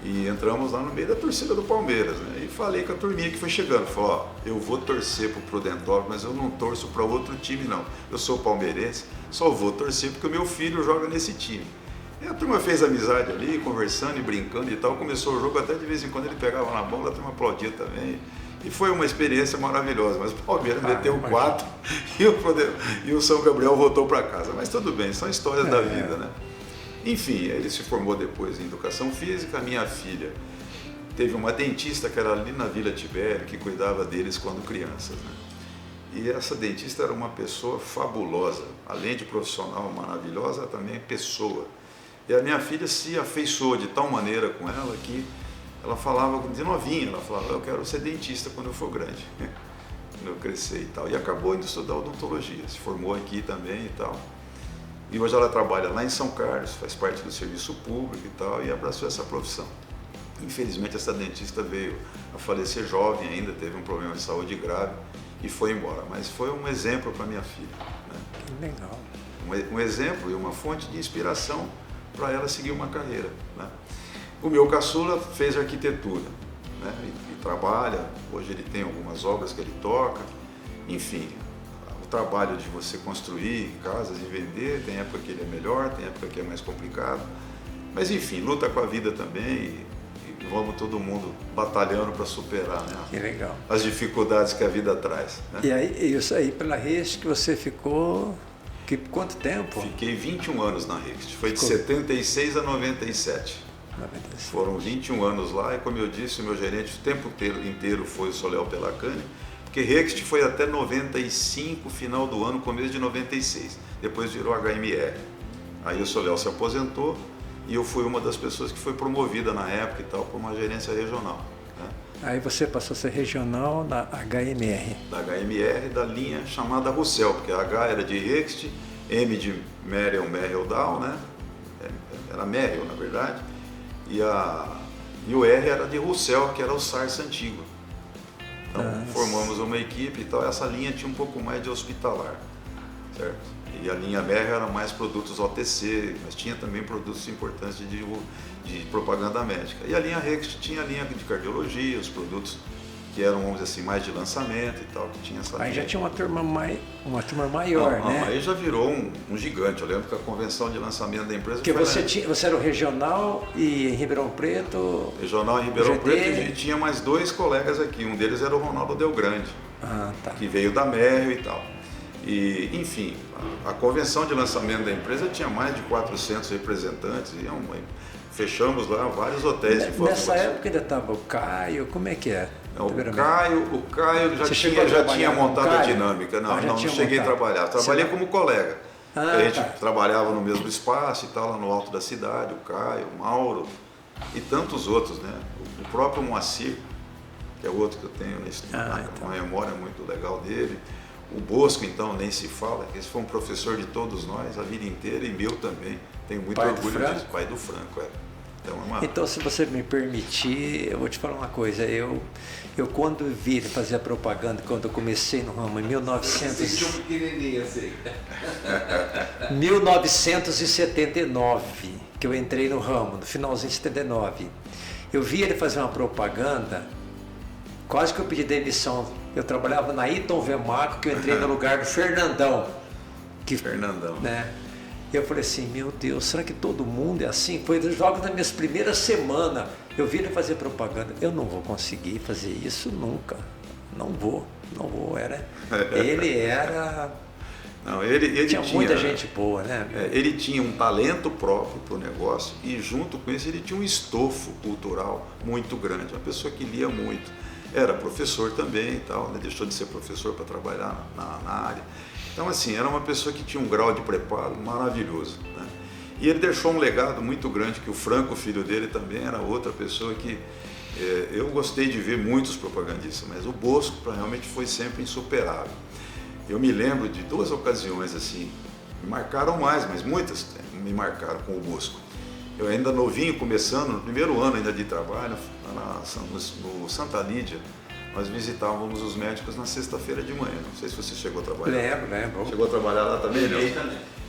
E entramos lá no meio da torcida do Palmeiras, né? E falei com a turminha que foi chegando. Falei, eu vou torcer pro Prudentópolis, mas eu não torço para outro time não. Eu sou palmeirense, só vou torcer porque o meu filho joga nesse time. E a turma fez amizade ali, conversando e brincando e tal. Começou o jogo, até de vez em quando ele pegava na bola, a turma aplaudia também. E foi uma experiência maravilhosa, mas o Palmeiras meteu 4 e o São Gabriel voltou para casa. Mas tudo bem, são histórias da vida, né? Enfim, ele se formou depois em Educação Física. A minha filha teve uma dentista que era ali na Vila Tibério, que cuidava deles quando crianças, né? E essa dentista era uma pessoa fabulosa, além de profissional maravilhosa, ela também é pessoa. E a minha filha se afeiçoou de tal maneira com ela que ela falava de novinha, ela falava, eu quero ser dentista quando eu for grande, quando eu crescer e tal. E acabou indo estudar odontologia, se formou aqui também e tal. E hoje ela trabalha lá em São Carlos, faz parte do serviço público e tal, e abraçou essa profissão. Infelizmente essa dentista veio a falecer jovem ainda, teve um problema de saúde grave e foi embora. Mas foi um exemplo para minha filha, né? Que legal. Um exemplo e uma fonte de inspiração para ela seguir uma carreira, né? O meu caçula fez arquitetura, né? E trabalha, hoje ele tem algumas obras que ele toca, enfim, o trabalho de você construir casas e vender, tem época que ele é melhor, tem época que é mais complicado, mas enfim, luta com a vida também e vamos todo mundo batalhando para superar, né? Que legal. As dificuldades que a vida traz, né? E aí, isso aí pela Recht que você ficou, quanto tempo? Fiquei 21 anos na Recht, foi de 76 a 97. 96. Foram 21 anos lá e, como eu disse, o meu gerente o tempo inteiro foi o Soléu Pelacani, porque Recht foi até 95, final do ano, começo de 96, depois virou HMR. Aí o Soléu se aposentou e eu fui uma das pessoas que foi promovida na época e tal, para uma gerência regional, né? Aí você passou a ser regional na HMR. Da HMR, da linha chamada Russell, porque a H era de Recht, M de Merrill Down, né? Era Merrill, na verdade. E o R era de Russell, que era o SARS antigo. Então formamos uma equipe e tal. Essa linha tinha um pouco mais de hospitalar, certo? E a linha Merrill era mais produtos OTC, mas tinha também produtos importantes de propaganda médica. E a linha Rext tinha a linha de cardiologia, os produtos que eram, vamos dizer assim, mais de lançamento e tal, que tinha essa Aí linha. já tinha uma turma maior, né? Aí já virou um gigante. Eu lembro que a convenção de lançamento da empresa Porque foi você era o regional e em Ribeirão Preto. regional em Ribeirão GT. Preto, e tinha mais 2 colegas aqui. Um deles era o Ronaldo Del Grande, Ah, tá. que veio da Merrill e tal. E, enfim, a convenção de lançamento da empresa tinha mais de 400 representantes e fechamos lá vários hotéis de Foz do Nessa Iguaçu. época ainda estava o Caio, como é que é? O Caio Você chegou a já trabalhar tinha com o montado a Caio? dinâmica. Não, Ah, já não tinha cheguei a montado. trabalhar. Trabalhei como colega. Ah, A gente tá. trabalhava no mesmo espaço e tal, lá no alto da cidade, o Caio, o Mauro e tantos outros, né? O próprio Moacir, que é outro que eu tenho uma memória muito legal dele. O Bosco, então, nem se fala, esse foi um professor de todos nós a vida inteira e meu também. Tenho muito Pai do orgulho Franco? disso. Pai do Franco, é. Então, Então, se você me permitir, eu vou te falar uma coisa. Eu quando vi ele fazer a propaganda, quando eu comecei no ramo em Sentiu um pequenininho assim. 1979, que eu entrei no ramo, no finalzinho de 79. Eu vi ele fazer uma propaganda, quase que eu pedi demissão. Eu trabalhava na Iton Vemaco, que eu entrei no lugar do Fernandão. Fernandão. Né? Eu falei assim, meu Deus, será que todo mundo é assim? Foi dos jogos das minhas primeiras semanas. Eu vi ele fazer propaganda. Eu não vou conseguir fazer isso nunca. Não vou. Ele era... Não, ele tinha muita gente boa, né? Ele tinha um talento próprio para o negócio e junto com isso ele tinha um estofo cultural muito grande. Uma pessoa que lia muito. Era professor também e tal, né? Deixou de ser professor para trabalhar na área. Então, assim, era uma pessoa que tinha um grau de preparo maravilhoso, né? E ele deixou um legado muito grande, que o Franco, filho dele, também era outra pessoa que eu gostei de ver muitos propagandistas, mas o Bosco realmente foi sempre insuperável. Eu me lembro de 2 ocasiões, assim, me marcaram mais, mas muitas me marcaram com o Bosco. Eu ainda novinho, começando, no primeiro ano ainda de trabalho, no Santa Lídia, nós visitávamos os médicos na sexta-feira de manhã. Não sei se você chegou a trabalhar. Lembro. Chegou a trabalhar lá também, não?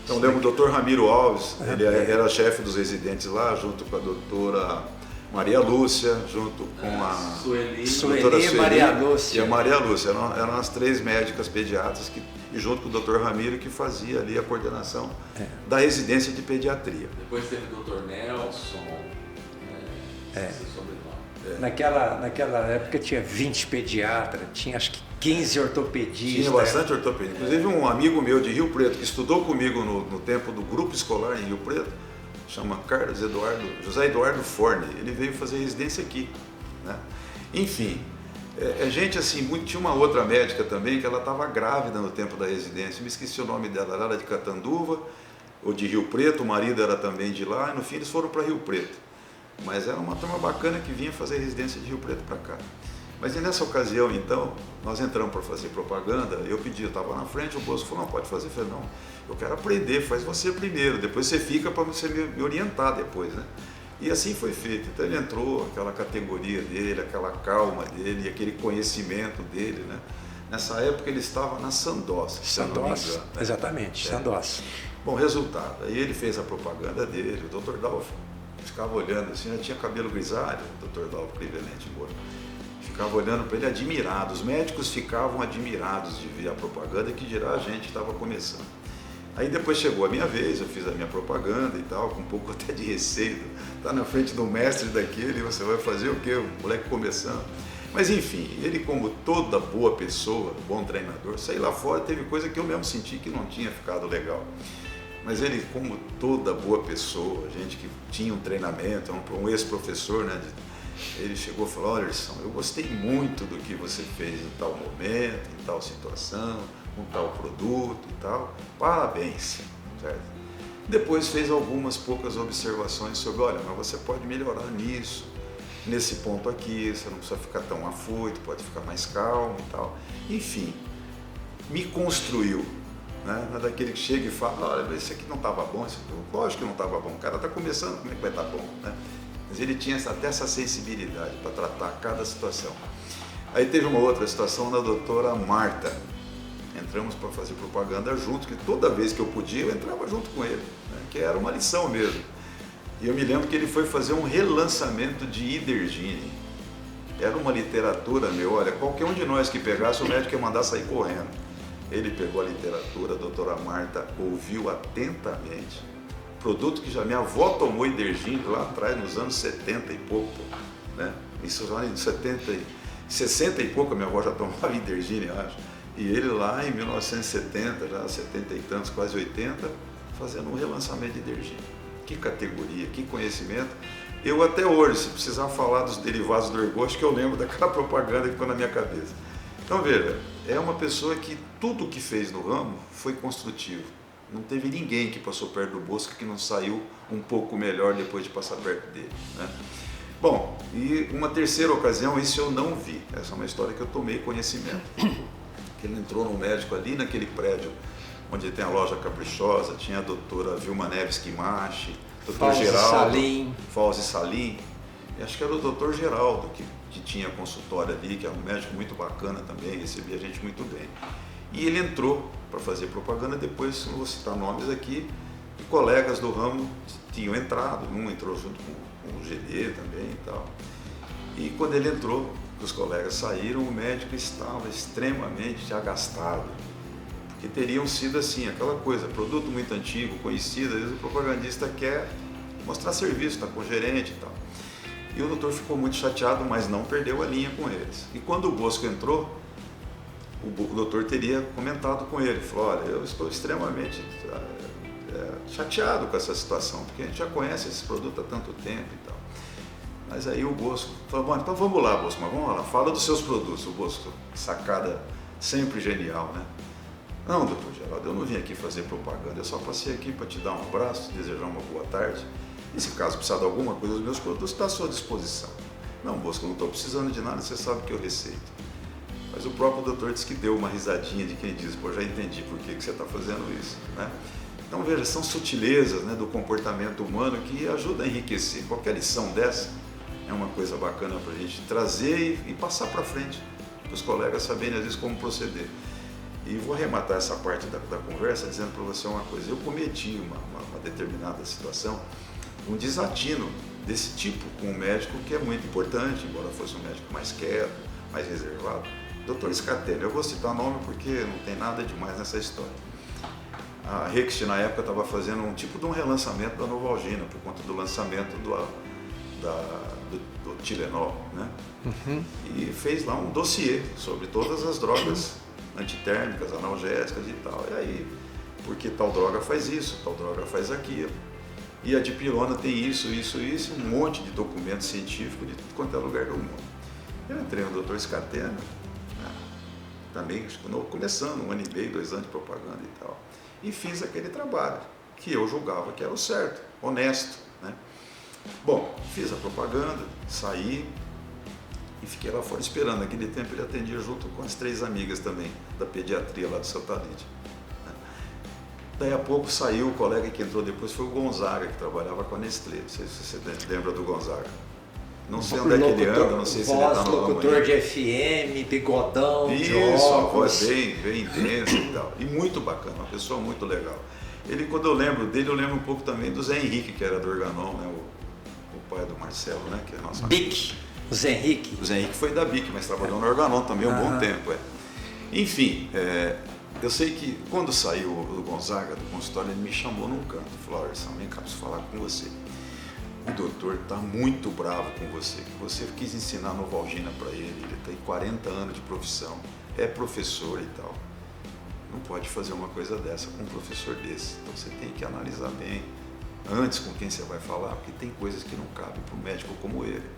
Então lembro o Dr. Ramiro Alves, ele era chefe dos residentes lá, junto com a doutora Maria Lúcia, junto com a Sueli e Maria Lúcia. E a Maria Lúcia, eram as 3 médicas pediatras que e junto com o Dr. Ramiro, que fazia ali a coordenação da residência de pediatria. Depois teve o Dr. Nelson, esse sobrenome. Naquela época tinha 20 pediatras, tinha acho que 15 ortopedistas. Tinha bastante ortopedia. Inclusive um amigo meu de Rio Preto, que estudou comigo no tempo do grupo escolar em Rio Preto, chama José Eduardo Forne, ele veio fazer residência aqui, né? Enfim, gente assim, tinha uma outra médica também, que ela estava grávida no tempo da residência, me esqueci o nome dela, ela era de Catanduva, ou de Rio Preto, o marido era também de lá, e no fim eles foram para Rio Preto. Mas era uma turma bacana que vinha fazer residência de Rio Preto para cá. Mas nessa ocasião, então, nós entramos para fazer propaganda, eu estava na frente, o Bosco falou, não, pode fazer. Eu falei, não, eu quero aprender, faz você primeiro, depois você fica para você me orientar depois, né? E assim foi feito. Então ele entrou, aquela categoria dele, aquela calma dele, aquele conhecimento dele, né? Nessa época ele estava na Sandoz. Sandoz, exatamente, Sandoz. Bom, resultado, aí ele fez a propaganda dele, o Dr. Dalvo ficava olhando assim, tinha cabelo grisalho, o Dr. Dalvo Clivelente Moura. Ficava olhando para ele admirado, os médicos ficavam admirados de ver a propaganda, que dirá a gente estava começando. Aí depois chegou a minha vez, eu fiz a minha propaganda e tal, com um pouco até de receio, tá na frente do mestre daquele, você vai fazer o quê? O moleque começando. Mas enfim, ele como toda boa pessoa, bom treinador, saí lá fora, teve coisa que eu mesmo senti que não tinha ficado legal. Mas ele, como toda boa pessoa, gente que tinha um treinamento, um ex-professor, né, ele chegou e falou, olha, Erson, eu gostei muito do que você fez em tal momento, em tal situação, com tal produto e tal, parabéns, certo? Depois fez algumas poucas observações sobre, olha, mas você pode melhorar nisso, nesse ponto aqui, você não precisa ficar tão afoito, pode ficar mais calmo e tal. Enfim, me construiu, né? Não é daquele que chega e fala, olha, esse aqui não estava bom, lógico que não estava bom, o cara está começando, como é que vai estar bom, né? Mas ele tinha até essa sensibilidade para tratar cada situação. Aí teve uma outra situação da doutora Marta. Entramos para fazer propaganda junto, que toda vez que eu podia, eu entrava junto com ele, né? Que era uma lição mesmo. E eu me lembro que ele foi fazer um relançamento de Idergine. Era uma literatura, olha, qualquer um de nós que pegasse, o médico ia mandar sair correndo. Ele pegou a literatura, a doutora Marta ouviu atentamente. Produto que já minha avó tomou Idergine lá atrás, nos anos 70 e pouco, né? Isso já em 60 e pouco a minha avó já tomava Idergine, eu acho. E ele lá em 1970, já 70 e tantos, quase 80, fazendo um relançamento de Idergine. Que categoria, que conhecimento. Eu até hoje, se precisar falar dos derivados do ergo, acho que eu lembro daquela propaganda que ficou na minha cabeça. Então veja, é uma pessoa que tudo que fez no ramo foi construtivo. Não teve ninguém que passou perto do Bosco que não saiu um pouco melhor depois de passar perto dele, né? Bom, e uma terceira ocasião, isso eu não vi. Essa é uma história que eu tomei conhecimento. Ele entrou no médico ali naquele prédio onde tem a loja Caprichosa, tinha a doutora Vilma Neves Quimache, doutor Geraldo, Fauzi Salim, e acho que era o doutor Geraldo que tinha consultório ali, que era um médico muito bacana também, recebia a gente muito bem. E ele entrou para fazer propaganda, depois, não vou citar nomes aqui, e colegas do ramo tinham entrado, um entrou junto com o GD também e tal. E quando ele entrou, os colegas saíram, o médico estava extremamente agastado, porque teriam sido assim, aquela coisa, produto muito antigo, conhecido, às vezes o propagandista quer mostrar serviço, está com o gerente e tal. E o doutor ficou muito chateado, mas não perdeu a linha com eles. E quando o Bosco entrou, o doutor teria comentado com ele, falou, olha, eu estou extremamente chateado com essa situação, porque a gente já conhece esse produto há tanto tempo e tal. Mas aí o Bosco falou, bom, então vamos lá, Bosco, mas vamos lá, fala dos seus produtos. O Bosco, sacada sempre genial, né? Não, doutor Geraldo, eu não vim aqui fazer propaganda, eu só passei aqui para te dar um abraço, te desejar uma boa tarde. E se caso precisar de alguma coisa, os meus produtos estão à sua disposição. Não, Bosco, eu não estou precisando de nada, você sabe que eu receito. Mas o próprio doutor disse que deu uma risadinha de quem diz, pô, já entendi por que você está fazendo isso, né? Então veja, são sutilezas, né, do comportamento humano que ajudam a enriquecer. Qualquer lição dessa é uma coisa bacana para a gente trazer e passar para frente, para os colegas saberem às vezes como proceder. E vou arrematar essa parte da conversa dizendo para você uma coisa, eu cometi uma determinada situação, um desatino desse tipo com um médico que é muito importante, embora fosse um médico mais quieto, mais reservado, Dr. Scatelli, eu vou citar nome porque não tem nada demais nessa história. A Rext, na época, estava fazendo um tipo de um relançamento da Novalgina, por conta do lançamento do Tilenol, né? E fez lá um dossiê sobre todas as drogas antitérmicas, analgésicas e tal. E aí, porque tal droga faz isso, tal droga faz aquilo. E a dipirona tem isso, um monte de documentos científicos de tudo quanto é lugar do mundo. Eu entrei no Dr. Scatelli, também começando, 1 ano e meio, 2 anos de propaganda e tal. E fiz aquele trabalho que eu julgava que era o certo, honesto, né? Bom, fiz a propaganda, saí e fiquei lá fora esperando. Naquele tempo ele atendia junto com as 3 amigas também, da pediatria lá do Santa Lídia. Daí a pouco saiu o colega que entrou depois, foi o Gonzaga, que trabalhava com a Nestlé. Não sei se você lembra do Gonzaga. Não sei onde é que ele anda, não sei se ele está no locutor de FM, bigodão, isso, a voz bem intensa e tal. E muito bacana, uma pessoa muito legal. Ele, quando eu lembro dele, eu lembro um pouco também do Zé Henrique, que era do Organon, né? O pai do Marcelo, né? Que é nosso BIC, o Zé Henrique. O Zé Henrique foi da BIC, mas trabalhou no Organon também há um bom tempo. Enfim, eu sei que quando saiu o Gonzaga do consultório, ele me chamou num canto. Falou: Orson, vem cá, preciso falar com você. O doutor está muito bravo com você, que você quis ensinar Novalgina para ele tem 40 anos de profissão, é professor e tal. Não pode fazer uma coisa dessa com um professor desse. Então você tem que analisar bem antes com quem você vai falar, porque tem coisas que não cabem para um médico como ele.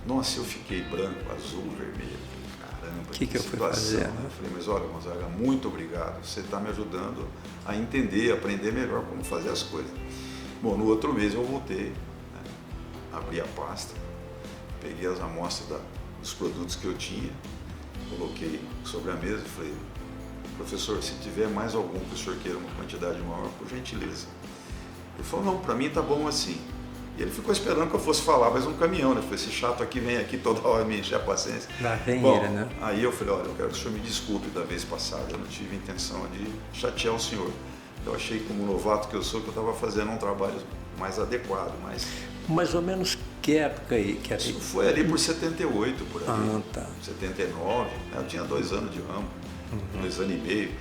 Nossa, eu fiquei branco, azul, vermelho. Caramba, que eu fui fazer? Né? Eu falei, mas olha, Gonzaga, muito obrigado. Você está me ajudando a entender, a aprender melhor como fazer as coisas. Bom, no outro mês eu voltei, né? Abri a pasta, peguei as amostras dos produtos que eu tinha, coloquei sobre a mesa e falei: professor, se tiver mais algum que o senhor queira uma quantidade maior, por gentileza. Ele falou: não, para mim tá bom assim. E ele ficou esperando que eu fosse falar mais um caminhão, né? Foi esse chato aqui, vem aqui toda hora me encher a paciência. Bom, né? Aí eu falei: olha, eu quero que o senhor me desculpe da vez passada, eu não tive intenção de chatear o senhor. Eu achei, como novato que eu sou, que eu estava fazendo um trabalho mais adequado, mas... Mais ou menos que época aí? Isso foi ali por 78, por ali. Ah, tá. 79, eu tinha 2 anos de ramo, 2 anos e meio.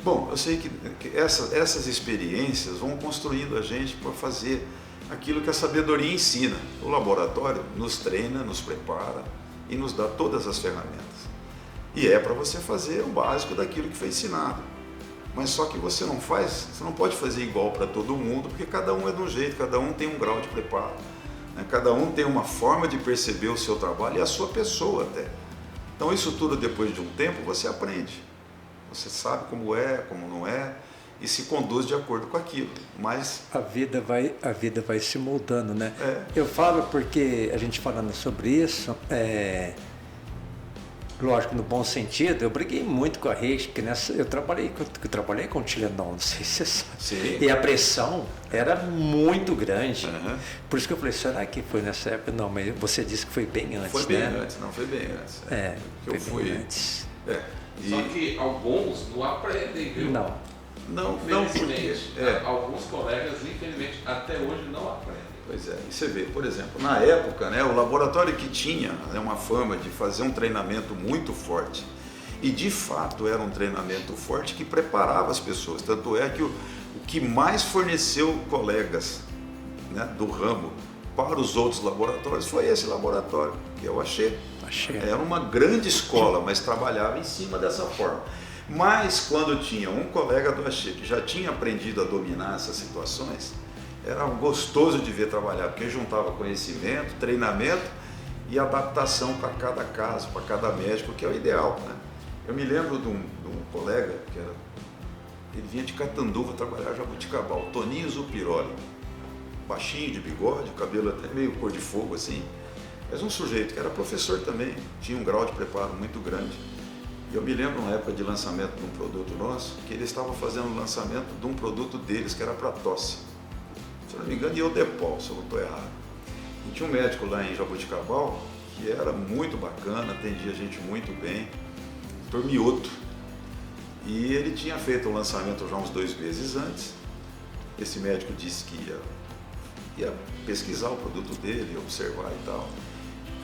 Bom, eu sei que essas experiências vão construindo a gente para fazer aquilo que a sabedoria ensina. O laboratório nos treina, nos prepara e nos dá todas as ferramentas. E é para você fazer o básico daquilo que foi ensinado. Mas só que você não pode fazer igual para todo mundo, porque cada um é de um jeito, cada um tem um grau de preparo, né? Cada um tem uma forma de perceber o seu trabalho e a sua pessoa até. Então isso tudo, depois de um tempo, você aprende. Você sabe como é, como não é, e se conduz de acordo com aquilo. Mas a vida vai se moldando, né? Eu falo porque a gente falando sobre isso, lógico, no bom sentido, eu briguei muito com a Recht, porque eu trabalhei com o Tilenol, não sei se você sabe. Sim. E a pressão era muito grande. Por isso que eu falei: será que foi nessa época? Não, mas você disse que foi bem antes, foi bem né? antes, não, foi bem antes. Foi bem antes. Só que alguns não aprendem, viu? Não, infelizmente, alguns colegas, infelizmente, até hoje não aprendem. Pois é, e você vê, por exemplo, na época, né, o laboratório que tinha, né, uma fama de fazer um treinamento muito forte, e de fato era um treinamento forte que preparava as pessoas, tanto é que o que mais forneceu colegas, né, do ramo para os outros laboratórios foi esse laboratório, que é o Axê. Era uma grande escola, mas trabalhava em cima dessa forma. Mas quando tinha um colega do Axê que já tinha aprendido a dominar essas situações, era gostoso de ver trabalhar, porque juntava conhecimento, treinamento e adaptação para cada caso, para cada médico, que é o ideal, né? Eu me lembro de um colega ele vinha de Catanduva trabalhar em Jabuticabal, Toninho Zupiroli, baixinho, de bigode, cabelo até meio cor de fogo assim, mas um sujeito que era professor também, tinha um grau de preparo muito grande. E eu me lembro, na época de lançamento de um produto nosso, que ele estava fazendo o lançamento de um produto deles que era para tosse. Se não me engano, Iodepol, se eu não estou errado. E tinha um médico lá em Jabuticabal que era muito bacana, atendia a gente muito bem, Dr. Mioto. E ele tinha feito o lançamento já uns 2 meses antes. Esse médico disse que ia pesquisar o produto dele, observar e tal.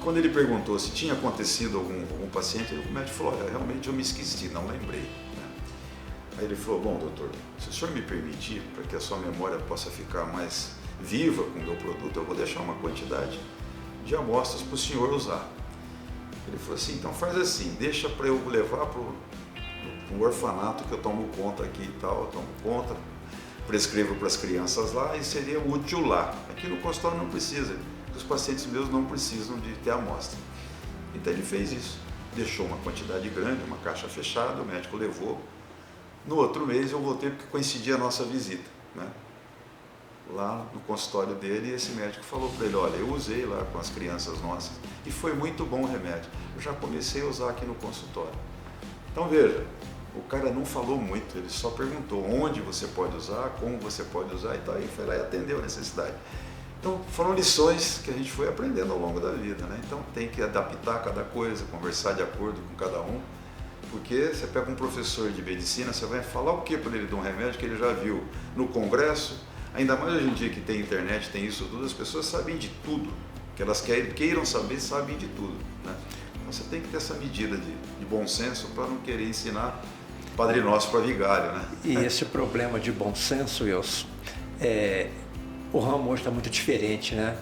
quando ele perguntou se tinha acontecido algum paciente, o médico falou, olha, realmente eu me esqueci, não lembrei. Aí ele falou, bom, doutor, se o senhor me permitir, para que a sua memória possa ficar mais viva com o meu produto, eu vou deixar uma quantidade de amostras para o senhor usar. Ele falou assim, então faz assim, deixa para eu levar para um orfanato que eu tomo conta aqui e tal, eu tomo conta, prescrevo para as crianças lá e seria útil lá. Aqui no consultório não precisa, os pacientes meus não precisam de ter amostra. Então ele fez isso, deixou uma quantidade grande, uma caixa fechada, o médico levou. No outro mês eu voltei porque coincidia a nossa visita, né? Lá no consultório dele, e esse médico falou para ele, olha, eu usei lá com as crianças nossas e foi muito bom o remédio, eu já comecei a usar aqui no consultório. Então veja, o cara não falou muito, ele só perguntou onde você pode usar, como você pode usar e tal, e foi lá e atendeu a necessidade. Então foram lições que a gente foi aprendendo ao longo da vida, né? Então tem que adaptar cada coisa, conversar de acordo com cada um, porque você pega um professor de medicina, você vai falar o que para ele de um remédio que ele já viu no congresso. Ainda mais hoje em dia que tem internet, tem isso tudo, as pessoas sabem de tudo, que elas queiram saber, sabem de tudo, né? Então você tem que ter essa medida de bom senso para não querer ensinar Padre Nosso para vigário, né? E esse problema de bom senso, Wilson, o ramo hoje está muito diferente, né?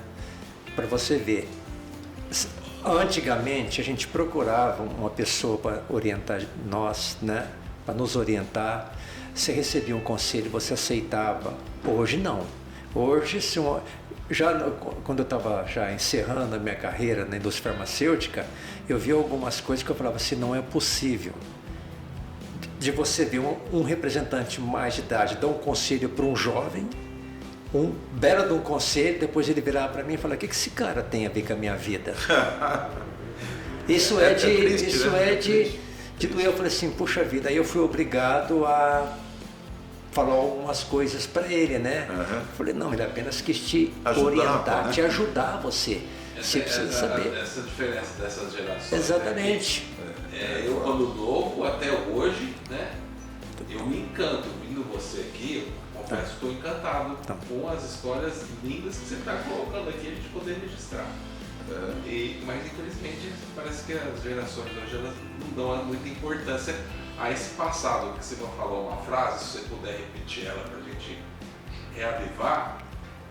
Para você ver, antigamente a gente procurava uma pessoa para orientar nós, né? Para nos orientar. Você recebia um conselho, você aceitava. Hoje não. Hoje, quando eu estava já encerrando a minha carreira na indústria farmacêutica, eu vi algumas coisas que eu falava assim, não é possível de você ver um representante mais de idade dar um conselho para um jovem, um belo de um conselho, depois ele virar para mim e falar, o que esse cara tem a ver com a minha vida? Isso de doer. Eu falei assim, puxa vida, aí eu fui obrigado a falar algumas coisas para ele, né? Uhum. Falei, não, ele apenas quis te orientar, né? Te ajudar você. Você precisa saber. Essa diferença dessas gerações. Exatamente. Eu quando novo, até hoje, né? Eu me encanto, vindo você aqui, eu confesso que estou encantado com as histórias lindas que você está colocando aqui, a gente poder registrar. Mas infelizmente parece que as gerações hoje elas não dão muita importância a esse passado. Que você vai falar uma frase, se você puder repetir ela para a gente reavivar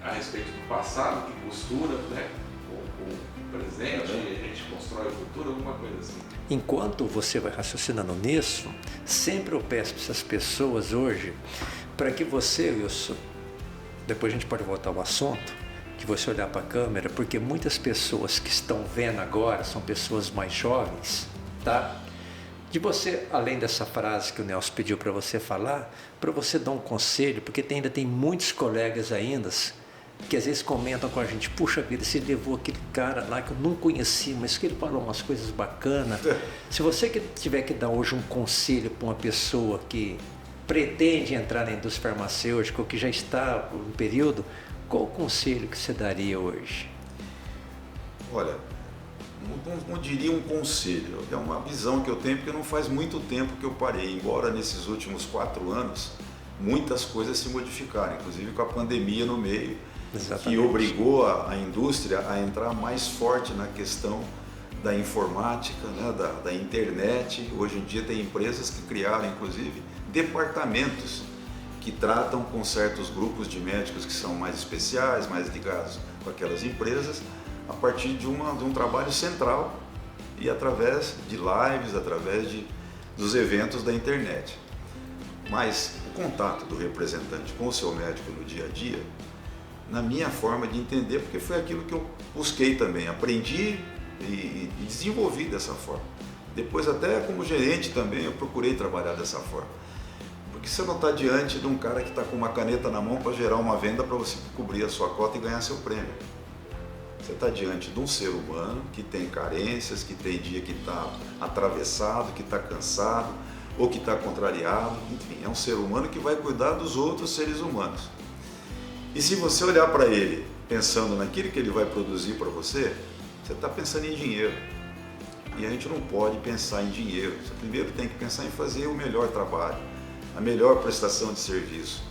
a respeito do passado, que costura, né, o presente, a gente constrói o futuro, alguma coisa assim. Enquanto você vai raciocinando nisso, sempre eu peço para essas pessoas hoje, para que você, Wilson, depois a gente pode voltar ao assunto, que você olhar para a câmera, porque muitas pessoas que estão vendo agora são pessoas mais jovens, tá? De você, além dessa frase que o Nelson pediu para você falar, para você dar um conselho, porque ainda tem muitos colegas ainda que às vezes comentam com a gente, puxa vida, você levou aquele cara lá que eu não conhecia, mas que ele falou umas coisas bacanas. Se você tiver que dar hoje um conselho para uma pessoa que pretende entrar na indústria farmacêutica ou que já está no período, qual o conselho que você daria hoje? Olha, não diria um conselho, é uma visão que eu tenho, porque não faz muito tempo que eu parei, embora nesses últimos 4 anos muitas coisas se modificaram, inclusive com a pandemia no meio. Exatamente. Que obrigou a indústria a entrar mais forte na questão da informática, né, da internet. Hoje em dia tem empresas que criaram, inclusive, departamentos que tratam com certos grupos de médicos que são mais especiais, mais ligados com aquelas empresas, a partir de um trabalho central e através de lives, através dos eventos da internet. Mas o contato do representante com o seu médico no dia a dia, na minha forma de entender, porque foi aquilo que eu busquei também, aprendi e desenvolvi dessa forma. Depois até como gerente também eu procurei trabalhar dessa forma. Porque você não está diante de um cara que está com uma caneta na mão para gerar uma venda para você cobrir a sua cota e ganhar seu prêmio. Você está diante de um ser humano que tem carências, que tem dia que está atravessado, que está cansado, ou que está contrariado, enfim, é um ser humano que vai cuidar dos outros seres humanos. E se você olhar para ele pensando naquilo que ele vai produzir para você, você está pensando em dinheiro. E a gente não pode pensar em dinheiro. Você primeiro tem que pensar em fazer o melhor trabalho, a melhor prestação de serviço,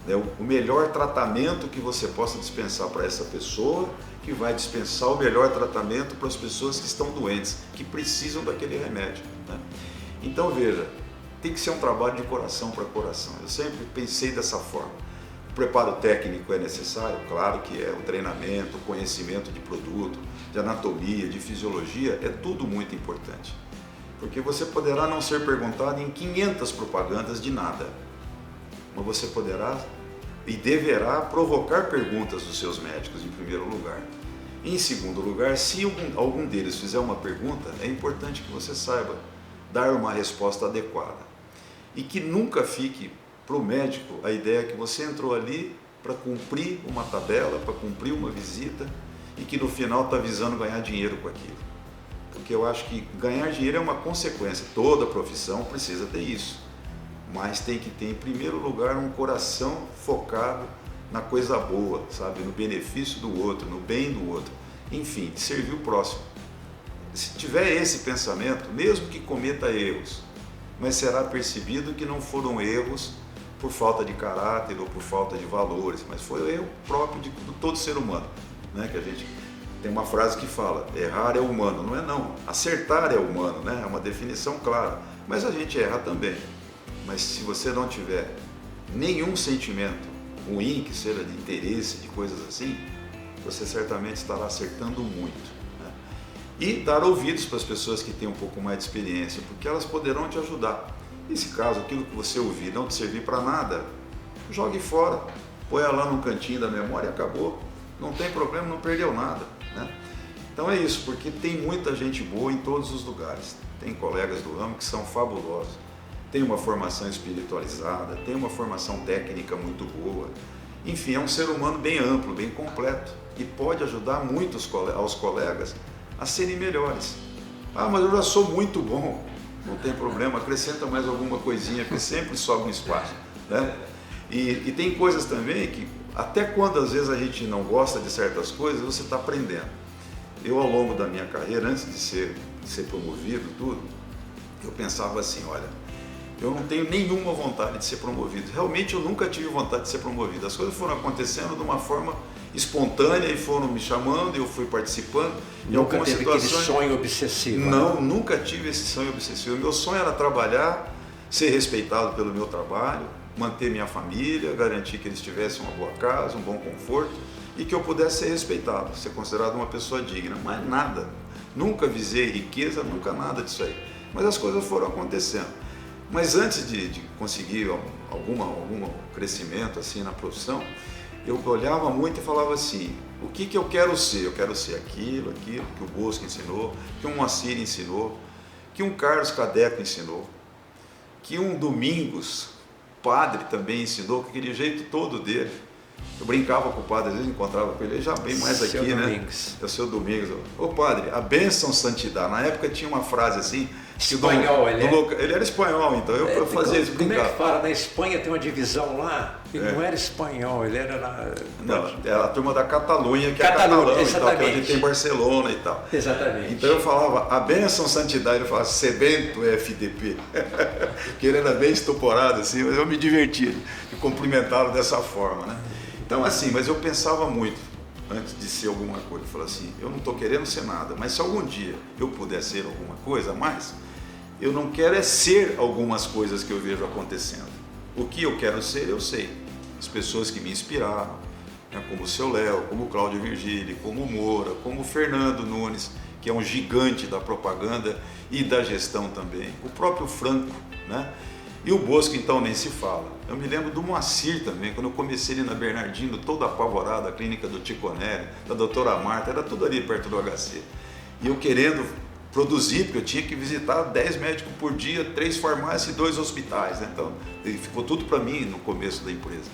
né? O melhor tratamento que você possa dispensar para essa pessoa que vai dispensar o melhor tratamento para as pessoas que estão doentes, que precisam daquele remédio, né? Então veja, tem que ser um trabalho de coração para coração. Eu sempre pensei dessa forma. O preparo técnico é necessário, claro que é. O treinamento, o conhecimento de produto, de anatomia, de fisiologia, é tudo muito importante. Porque você poderá não ser perguntado em 500 propagandas de nada, mas você poderá e deverá provocar perguntas dos seus médicos em primeiro lugar. Em segundo lugar, se algum deles fizer uma pergunta, é importante que você saiba dar uma resposta adequada. E que nunca fique para o médico a ideia que você entrou ali para cumprir uma tabela, para cumprir uma visita e que no final está visando ganhar dinheiro com aquilo. Porque eu acho que ganhar dinheiro é uma consequência, toda profissão precisa ter isso. Mas tem que ter em primeiro lugar um coração focado na coisa boa, sabe? No benefício do outro, no bem do outro. Enfim, de servir o próximo. Se tiver esse pensamento, mesmo que cometa erros, mas será percebido que não foram erros por falta de caráter ou por falta de valores, mas foi erro próprio de todo ser humano, né? Que a gente tem uma frase que fala, errar é humano, não é não, acertar é humano, né? É uma definição clara, mas a gente erra também. Mas se você não tiver nenhum sentimento ruim, que seja de interesse, de coisas assim, você certamente estará acertando muito, né? E dar ouvidos para as pessoas que têm um pouco mais de experiência, porque elas poderão te ajudar. E se caso aquilo que você ouvir não te servir para nada, jogue fora, põe lá no cantinho da memória e acabou. Não tem problema, não perdeu nada, né? Então é isso, porque tem muita gente boa em todos os lugares. Tem colegas do ramo que são fabulosos. Tem uma formação espiritualizada, tem uma formação técnica muito boa. Enfim, é um ser humano bem amplo, bem completo e pode ajudar muito aos colegas a serem melhores. Ah, mas eu já sou muito bom. Não tem problema, acrescenta mais alguma coisinha, porque sempre sobra um espaço, né? E tem coisas também que, até quando às vezes a gente não gosta de certas coisas, você está aprendendo. Eu, ao longo da minha carreira, antes de ser promovido, tudo, eu pensava assim, olha, eu não tenho nenhuma vontade de ser promovido. Realmente eu nunca tive vontade de ser promovido. As coisas foram acontecendo de uma forma espontânea e foram me chamando, eu fui participando. Nunca teve aquele sonho obsessivo? Não, né? Nunca tive esse sonho obsessivo. Meu sonho era trabalhar, ser respeitado pelo meu trabalho, manter minha família, garantir que eles tivessem uma boa casa, um bom conforto e que eu pudesse ser respeitado, ser considerado uma pessoa digna. Mas nada, nunca visei riqueza, nunca nada disso aí. Mas as coisas foram acontecendo. Mas antes de conseguir algum crescimento assim na profissão, eu olhava muito e falava assim, o que eu quero ser? Eu quero ser aquilo que o Bosco ensinou, que um Moacir ensinou, que um Carlos Cadeco ensinou, que um Domingos, padre, também ensinou, com aquele jeito todo dele. Eu brincava com o padre, às vezes encontrava com ele, já bem mais aqui, Domingos. né? É o seu Domingos. Ô padre, a bênção santidade. Na época tinha uma frase assim, espanhol, ele era espanhol, então eu fazia isso, como brincava. é que fala? Na Espanha tem uma divisão lá, ele não era espanhol, ele era Não, é a turma da Catalunha, que Catalunha, é catalão e tal, que é onde exatamente. tem Barcelona e tal. Exatamente. Então eu falava, a bênção santidade, ele falava, sebento FDP, que ele era bem estuporado assim, mas eu me divertia de cumprimentá-lo dessa forma, né? Então assim, mas eu pensava muito, antes de ser alguma coisa, eu falava assim, eu não estou querendo ser nada, mas se algum dia eu puder ser alguma coisa a mais, eu não quero é ser algumas coisas que eu vejo acontecendo. O que eu quero ser, eu sei. As pessoas que me inspiraram, né, como o seu Léo, como o Cláudio Virgílio, como o Moura, como o Fernando Nunes, que é um gigante da propaganda e da gestão também. O próprio Franco, né? E o Bosco, então, nem se fala. Eu me lembro do Moacir também, quando eu comecei ali na Bernardino, todo apavorado, a clínica do Ticonelli, da doutora Marta, era tudo ali perto do HC. E eu querendo produzir, porque eu tinha que visitar 10 médicos por dia, 3 farmácias e 2 hospitais, né? Então, ficou tudo para mim no começo da empresa.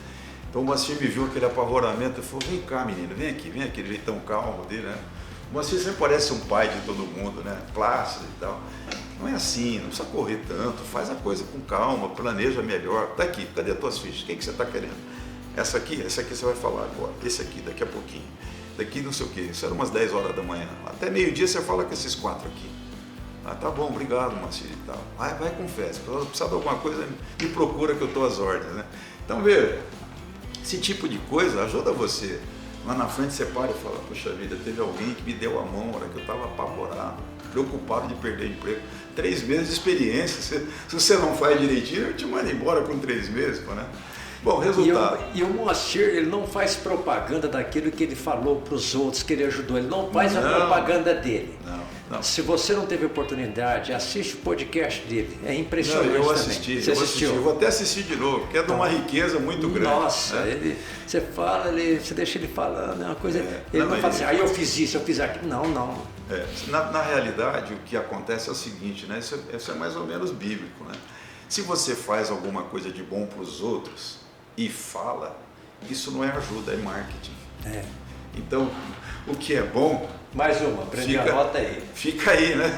Então o Moacir me viu aquele apavoramento e falou, vem cá menino, vem aqui, aquele jeitão calmo dele, né? O Moacir sempre parece um pai de todo mundo, né? Plácido e tal. Não é assim, não precisa correr tanto, faz a coisa com calma, planeja melhor. Tá aqui, cadê as tuas fichas? O que você está querendo? Essa aqui você vai falar agora, esse aqui, daqui a pouquinho. Daqui não sei o que, isso era umas 10 horas da manhã. Até meio-dia você fala com esses 4 aqui. Ah, tá bom, obrigado, Moacir e tal. Vai com fé, se precisar de alguma coisa, me procura que eu estou às ordens, né? Então, veja, esse tipo de coisa ajuda você Lá na frente você para e fala, poxa vida, teve alguém que me deu a mão na hora que eu estava apavorado, preocupado de perder emprego. 3 meses de experiência, se você não faz direitinho, eu te mando embora com 3 meses, né? Bom, resultado. E o Moacir, ele não faz propaganda daquilo que ele falou para os outros, que ele ajudou. Ele não faz a propaganda dele. Não. Se você não teve oportunidade, assiste o podcast dele. É impressionante. Eu também. assisti, Você assistiu? Eu vou até assistir de novo, porque é de uma riqueza muito grande. Nossa, você fala, você deixa ele falando, é uma coisa. Ele não fala assim, eu fiz isso, eu fiz aquilo. Não. Na realidade, o que acontece é o seguinte, né? Isso é mais ou menos bíblico, né? Se você faz alguma coisa de bom para os outros e fala, isso não é ajuda, é marketing. Então, o que é bom... Mais uma, prende a nota aí. Fica aí, né?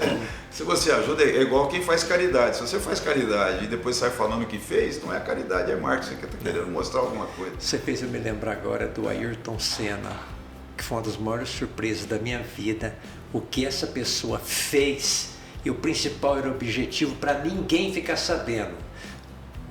Se você ajuda, é igual quem faz caridade. Se você faz caridade e depois sai falando o que fez, não é caridade, é marketing, você está querendo mostrar alguma coisa. Você fez eu me lembrar agora do Ayrton Senna, que foi uma das maiores surpresas da minha vida, o que essa pessoa fez, e o principal era o objetivo para ninguém ficar sabendo.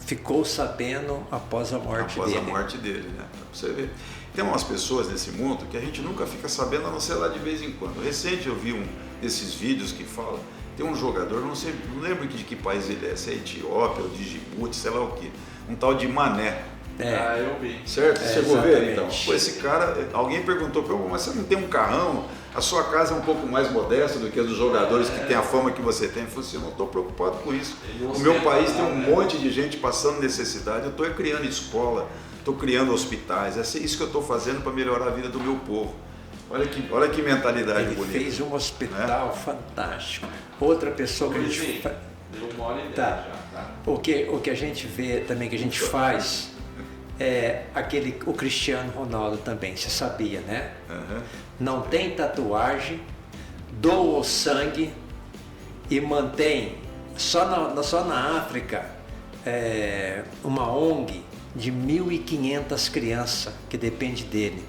Ficou sabendo após a morte dele. Após a morte dele, né? Pra você ver. Tem umas pessoas nesse mundo que a gente nunca fica sabendo, a não ser lá de vez em quando. Recente eu vi um desses vídeos que fala, tem um jogador, não lembro de que país ele é, se é Etiópia ou de Djibouti, sei lá o que, um tal de Mané. Eu vi. Certo? Você chegou a ver então? Pô, esse cara, alguém perguntou para ele, mas você não tem um carrão? A sua casa é um pouco mais modesta do que a dos jogadores que tem a fama que você tem. Ele falou assim, eu não estou preocupado com isso. O meu país tem um monte de gente passando necessidade, eu estou criando escola, estou criando hospitais, é isso que eu estou fazendo para melhorar a vida do meu povo. Olha que mentalidade bonita. Ele fez um hospital fantástico. Outra pessoa que a gente deu uma hora e já. O que a gente vê também, que a gente faz, é o Cristiano Ronaldo também, você sabia, né? Não tem tatuagem, doa o sangue e mantém, só na África, uma ONG de 1.500 crianças que depende dele.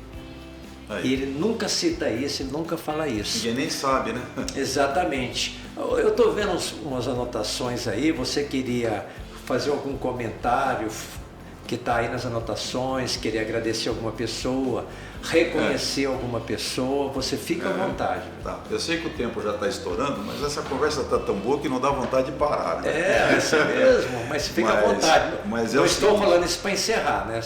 E ele nunca cita isso, ele nunca fala isso. Ninguém nem sabe, né? Exatamente. Eu estou vendo umas anotações aí, você queria fazer algum comentário que está aí nas anotações, queria agradecer alguma pessoa, reconhecer alguma pessoa, você fica à vontade. Tá. Eu sei que o tempo já está estourando, mas essa conversa está tão boa que não dá vontade de parar, né? É isso mesmo, mas fica à vontade. Mas eu estou falando isso para encerrar, né?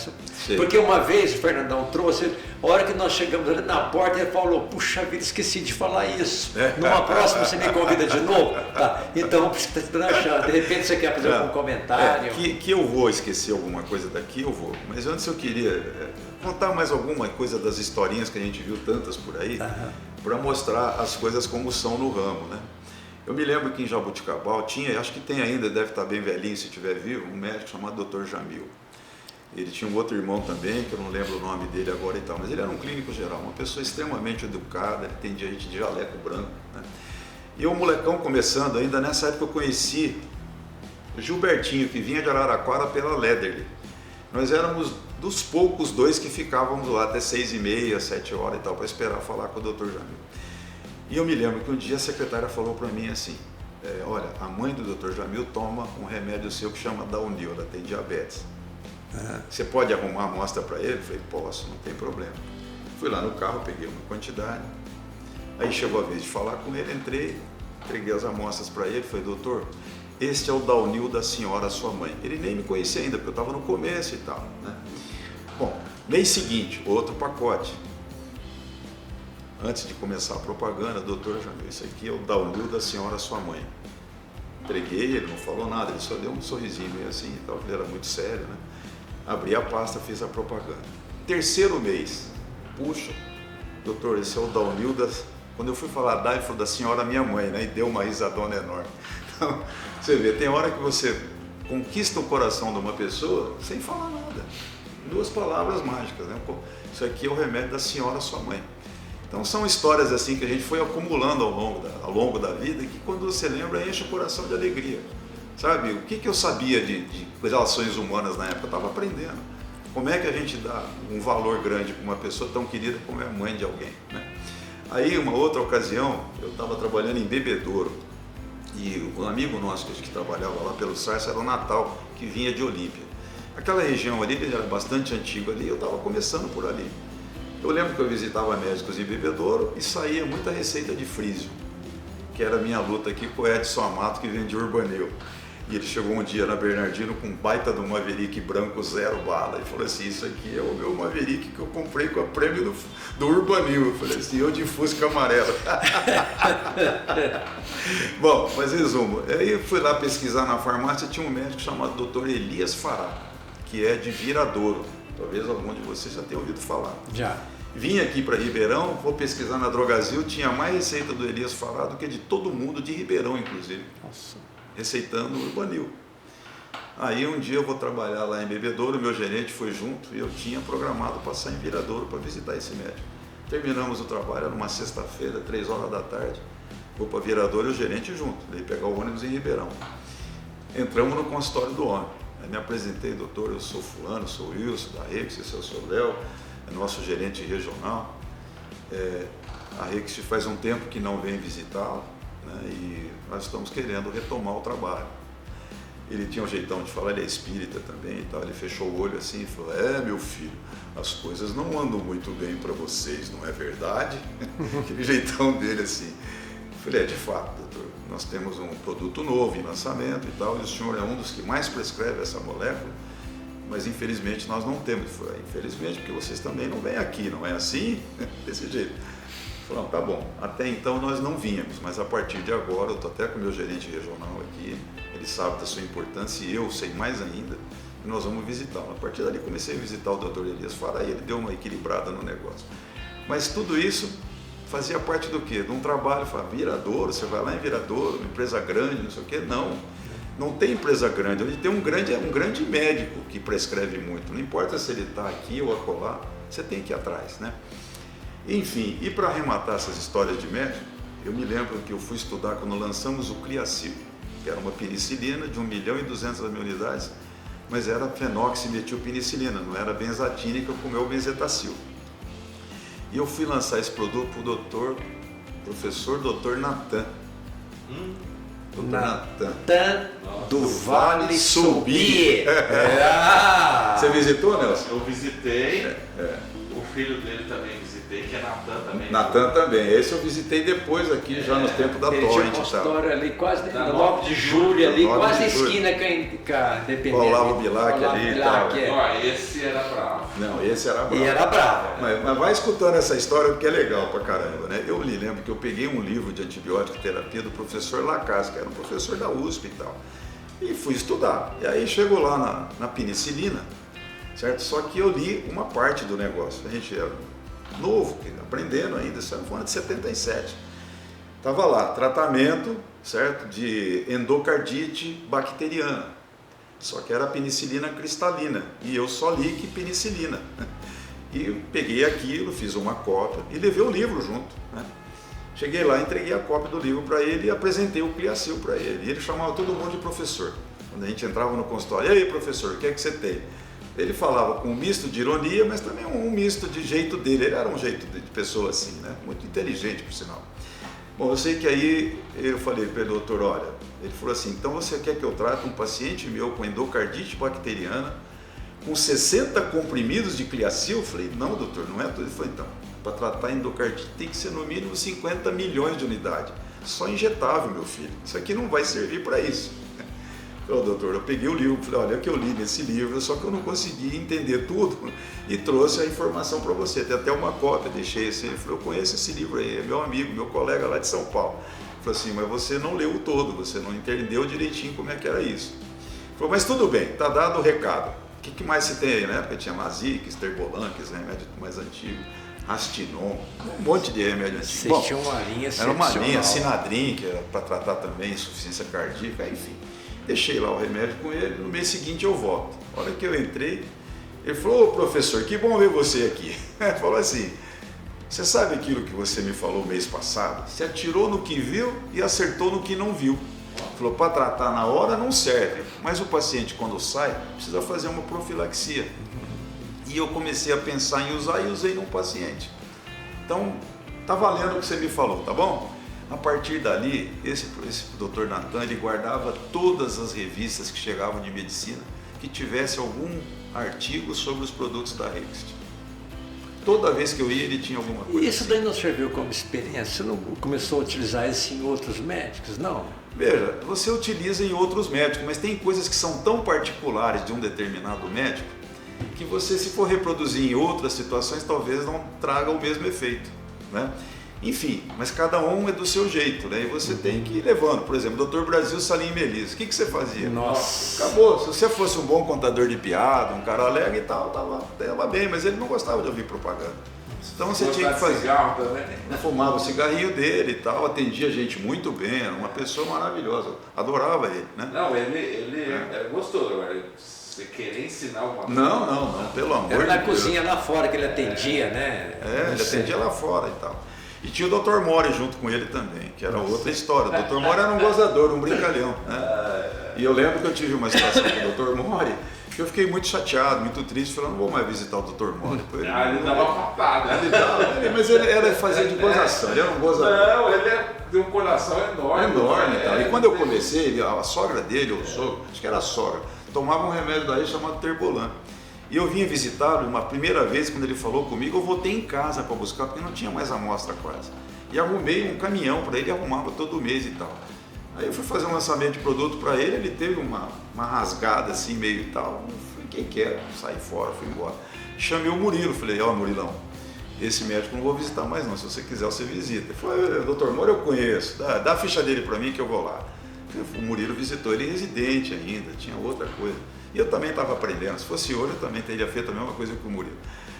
Porque uma vez o Fernandão trouxe, a hora que nós chegamos ali na porta, ele falou, puxa vida, esqueci de falar isso. Numa próxima você me convida de novo? Tá. Então, você está dando a chance. De repente você quer fazer algum comentário? Que eu vou esquecer alguma coisa daqui, eu vou. Mas antes eu queria contar mais alguma coisa das historinhas que a gente viu tantas por aí, para mostrar as coisas como são no ramo, né? Eu me lembro que em Jaboticabal tinha, acho que tem ainda, deve estar bem velhinho se estiver vivo, um médico chamado Dr. Jamil. Ele tinha um outro irmão também, que eu não lembro o nome dele agora e tal, mas ele era um clínico geral, uma pessoa extremamente educada, ele atendia gente de jaleco branco, né? E o molecão começando, ainda nessa época eu conheci o Gilbertinho, que vinha de Araraquara pela Lederle. Nós éramos dos poucos dois que ficávamos lá até 6h30, 7 horas e tal, para esperar falar com o Dr. Jamil. E eu me lembro que um dia a secretária falou para mim assim, olha, a mãe do Dr. Jamil toma um remédio seu que chama Daunil, ela tem diabetes. Você pode arrumar a amostra para ele? Eu falei, posso, não tem problema. Fui lá no carro, peguei uma quantidade, aí chegou a vez de falar com ele, entreguei as amostras para ele, falei, doutor, este é o Daunil da senhora, sua mãe. Ele nem me conhecia ainda, porque eu estava no começo e tal, né? Bom, mês seguinte, outro pacote. Antes de começar a propaganda, doutor Jamil, isso aqui é o Daunil da senhora, sua mãe. Entreguei, ele não falou nada, ele só deu um sorrisinho meio assim e tal, ele era muito sério, né? Abri a pasta, fiz a propaganda. Terceiro mês, puxa, doutor, esse é o Daunil das... Quando eu fui falar ele falou da senhora minha mãe, né? E deu uma risadona enorme. Então, você vê, tem hora que você conquista o coração de uma pessoa sem falar nada. 2 palavras mágicas, né? Isso aqui é o remédio da senhora sua mãe. Então são histórias assim que a gente foi acumulando ao longo da vida e que quando você lembra enche o coração de alegria. Sabe, o que eu sabia de relações humanas na época? Eu estava aprendendo. Como é que a gente dá um valor grande para uma pessoa tão querida como é a mãe de alguém, né? Aí, uma outra ocasião, eu estava trabalhando em Bebedouro e um amigo nosso que trabalhava lá pelo SARS era o Natal, que vinha de Olímpia. Aquela região ali, ele era bastante antigo ali, eu estava começando por ali. Eu lembro que eu visitava médicos em Bebedouro e saía muita receita de frísio, que era a minha luta aqui com o Edson Amato, que vendia Urbanil. E ele chegou um dia na Bernardino com um baita do Maverick branco 0 bala e falou assim, isso aqui é o meu Maverick que eu comprei com a prêmio do Urbanil. Eu falei assim, eu de Fusca amarelo. Bom, mas resumo, aí eu fui lá pesquisar na farmácia, tinha um médico chamado Dr. Elias Fará, que é de Viradouro. Talvez algum de vocês já tenha ouvido falar. Já. Vim aqui para Ribeirão, vou pesquisar na Drogazil, tinha mais receita do Elias Fará do que de todo mundo, de Ribeirão inclusive. Nossa. Receitando o Urbanil. Aí um dia eu vou trabalhar lá em Bebedouro, meu gerente foi junto e eu tinha programado passar em Viradouro para visitar esse médico. Terminamos o trabalho, era uma sexta-feira, 3 horas da tarde, vou para Viradouro e o gerente junto, daí pegar o ônibus em Ribeirão. Entramos no consultório do homem, aí me apresentei, doutor, eu sou fulano, sou Wilson, da Rex, esse é o seu Léo, é nosso gerente regional. A Rex faz um tempo que não vem visitá-lo, né, e nós estamos querendo retomar o trabalho. Ele tinha um jeitão de falar, ele é espírita também e tal, ele fechou o olho assim e falou, meu filho, as coisas não andam muito bem para vocês, não é verdade? Aquele jeitão dele assim. Eu falei, de fato, doutor, nós temos um produto novo em lançamento e tal, e o senhor é um dos que mais prescreve essa molécula, mas infelizmente nós não temos. Eu falei, infelizmente porque vocês também não vêm aqui, não é assim? Desse jeito. Falou, tá bom, até então nós não vínhamos, mas a partir de agora, eu estou até com o meu gerente regional aqui, ele sabe da sua importância e eu sei mais ainda, e nós vamos visitá-lo. A partir dali comecei a visitar o Dr. Elias Fará e ele deu uma equilibrada no negócio. Mas tudo isso fazia parte do quê? De um trabalho, Viradouro, você vai lá em Viradouro, uma empresa grande, não sei o quê, não tem empresa grande, onde tem um grande médico que prescreve muito, não importa se ele está aqui ou acolá, você tem que ir atrás, né? Enfim, e para arrematar essas histórias de médico, eu me lembro que eu fui estudar quando lançamos o Cliacil, que era uma penicilina de 1.200.000 unidades, mas era fenoximetilpenicilina, não era benzatínica como é o benzetacil. E eu fui lançar esse produto para o professor Dr. Natan. Dr. Natan do Vale Subi. Você visitou, Nelson? Eu visitei, o filho dele também visitei, que é Natan também. Natan também, esse eu visitei depois aqui, já no tempo da Torrent. Torrent. Tinha um consultório ali, quase Da no 9 de julho, ali, 9 quase de a julho. esquina com a Dependência. Olavo Bilac ali e tal. Ó, esse era bravo. Não, esse era bravo. E era bravo. Mas vai escutando essa história porque é legal pra caramba, né? Eu me lembro que eu peguei um livro de antibiótico terapia do professor Lacaz, que era um professor da USP e tal, e fui estudar. E aí chegou lá na penicilina, certo? Só que eu li uma parte do negócio. A gente era novo, aprendendo ainda, isso era no ano de 77. Tava lá, tratamento, certo? De endocardite bacteriana. Só que era penicilina cristalina. E eu só li que penicilina. E eu peguei aquilo, fiz uma cópia e levei o livro junto, né? Cheguei lá, entreguei a cópia do livro para ele e apresentei o Cliacil para ele. E ele chamava todo mundo de professor. Quando a gente entrava no consultório, e aí professor, o que é que você tem? Ele falava com um misto de ironia, mas também um misto de jeito dele. Ele era um jeito de pessoa assim, né? Muito inteligente, por sinal. Bom, eu sei que aí eu falei para ele, doutor, olha, ele falou assim, então você quer que eu trate um paciente meu com endocardite bacteriana, com 60 comprimidos de Cliacil? Eu falei, não, doutor, não é tudo. Ele falou, então, para tratar endocardite tem que ser no mínimo 50 milhões de unidades. Só injetável, meu filho. Isso aqui não vai servir para isso. Eu falei, doutor, eu peguei o livro, falei, olha o que eu li nesse livro, só que eu não consegui entender tudo e trouxe a informação para você. Tem até uma cópia, deixei assim. Ele falou, eu conheço esse livro aí, é meu amigo, meu colega lá de São Paulo. Ele falou assim, mas você não leu o todo, você não entendeu direitinho como é que era isso. Ele falou, mas tudo bem, tá dado o recado. O que mais você tem aí, né? Porque tinha Mazix, Terbolanques, remédio mais antigo, Astinon, um monte de remédio antigo. Vocês tinham uma linha era uma linha, excepcional. Sinadrin, que era para tratar também insuficiência cardíaca, enfim. Deixei lá o remédio com ele, no mês seguinte eu volto. A hora que eu entrei, ele falou, ô professor, que bom ver você aqui. Ele falou assim, você sabe aquilo que você me falou mês passado? Você atirou no que viu e acertou no que não viu. Ele falou, para tratar na hora não serve, mas o paciente quando sai, precisa fazer uma profilaxia. E eu comecei a pensar em usar e usei num paciente. Então, tá valendo o que você me falou, tá bom? A partir dali, esse Dr. Natan, ele guardava todas as revistas que chegavam de medicina que tivesse algum artigo sobre os produtos da Rext. toda vez que eu ia ele tinha alguma coisa. E isso daí não serviu como experiência? Você não começou a utilizar isso em outros médicos, não? Veja, você utiliza em outros médicos, mas tem coisas que são tão particulares de um determinado médico que você, se for reproduzir em outras situações, talvez não traga o mesmo efeito, né? Enfim, mas cada um é do seu jeito, né? E você tem que ir levando. Por exemplo, Dr. Brasil, Salim e Melissa, o que você fazia? Nossa! Acabou. Se você fosse um bom contador de piada, um cara alegre e tal, tava bem, mas ele não gostava de ouvir propaganda. Então você tinha que fazer. Cigarro também. Fumava o cigarrinho dele e tal, atendia a gente muito bem, era uma pessoa maravilhosa, adorava ele, né? Não, ele gostou. Agora, você querer ensinar alguma coisa? Não, pelo amor de Deus. Era na cozinha lá fora que ele atendia, né? Ele atendia lá fora e tal. E tinha o Dr. Mori junto com ele também, que era outra história. O Dr. Mori era um gozador, um brincalhão, né? E eu lembro que eu tive uma situação com o Dr. Mori que eu fiquei muito chateado, muito triste, falando, não vou mais visitar o Dr. Mori. Ele dava patada. Mas ele fazia de gozação, ele era um gozador. Não, ele tem um coração enorme. Enorme, tá? E quando eu comecei, a sogra dele, ou o sogro, acho que era a sogra, tomava um remédio daí chamado Terbolan. E eu vinha visitá-lo uma primeira vez, quando ele falou comigo, eu voltei em casa para buscar, porque não tinha mais amostra quase. E arrumei um caminhão para ele, arrumava todo mês e tal. Aí eu fui fazer um lançamento de produto para ele, ele teve uma rasgada assim, meio e tal. Eu falei, quem quer? Saí fora, fui embora. Chamei o Murilo, falei, ó Murilão, esse médico não vou visitar mais não, se você quiser você visita. Ele falou, doutor Moro eu conheço, dá a ficha dele para mim que eu vou lá. O Murilo visitou ele residente ainda, tinha outra coisa. E eu também estava aprendendo, se fosse hoje eu também teria feito a mesma coisa que o Murilo.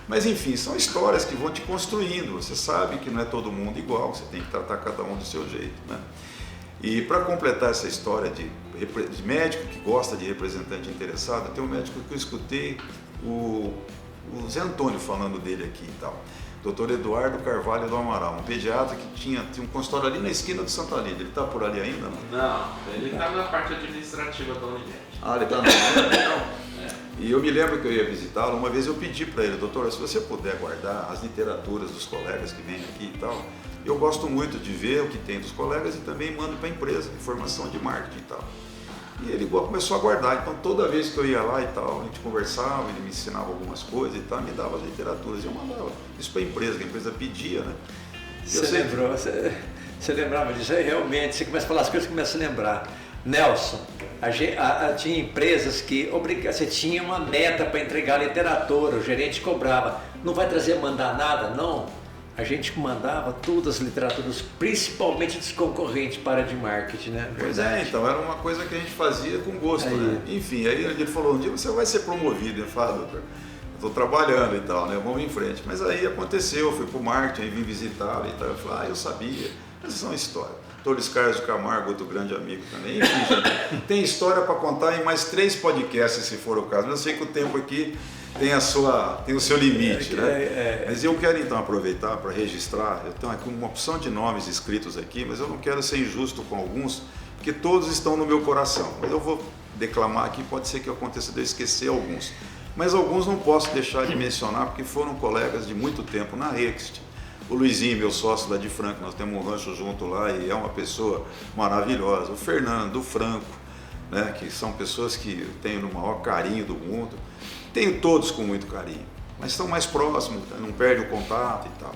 Mas enfim, são histórias que vão te construindo, você sabe que não é todo mundo igual, você tem que tratar cada um do seu jeito, né? E para completar essa história de médico que gosta de representante interessado, tem um médico que eu escutei, o Zé Antônio falando dele aqui e tal. Dr. Eduardo Carvalho do Amaral, um pediatra que tinha um consultório ali na esquina do Santa Lídia. Ele está por ali ainda? Não, ele está na parte administrativa da Unimed. Ele está na Unimed, então? E eu me lembro que eu ia visitá-lo, uma vez eu pedi para ele, doutor, se você puder guardar as literaturas dos colegas que vêm aqui e tal, eu gosto muito de ver o que tem dos colegas e também mando para a empresa, informação de marketing e tal. E ele começou a guardar, então toda vez que eu ia lá e tal, a gente conversava, ele me ensinava algumas coisas e tal, me dava as literaturas e eu mandava isso para a empresa pedia, né? Você lembrava disso aí, realmente, você começa a falar as coisas e começa a lembrar. Nelson, tinha empresas que você tinha uma meta para entregar literatura, o gerente cobrava, não vai mandar nada? Não. A gente mandava todas as literaturas, principalmente dos concorrentes para de marketing, né? Pois é, então era uma coisa que a gente fazia com gosto, né? Enfim, aí ele falou, um dia você vai ser promovido. Eu falei, doutor, eu estou trabalhando e tal, né? Vamos em frente. Mas aí aconteceu, eu fui para o marketing, vim visitá-lo e tal. Eu falei, eu sabia. Essas são histórias. Torres Carlos de Camargo, outro grande amigo também. Enfim, gente, tem história para contar em mais 3 podcasts, se for o caso. Mas eu sei que o tempo aqui tem o seu limite, né? Mas eu quero então aproveitar para registrar, eu tenho aqui uma opção de nomes escritos aqui, mas eu não quero ser injusto com alguns, porque todos estão no meu coração. Mas eu vou declamar aqui, pode ser que aconteça de eu esquecer alguns. Mas alguns não posso deixar de mencionar, porque foram colegas de muito tempo na Rext. O Luizinho, meu sócio lá de Franco, nós temos um rancho junto lá e é uma pessoa maravilhosa. O Fernando, o Franco, né, que são pessoas que eu tenho o maior carinho do mundo. Tenho todos com muito carinho, mas estão mais próximos, não perde o contato e tal.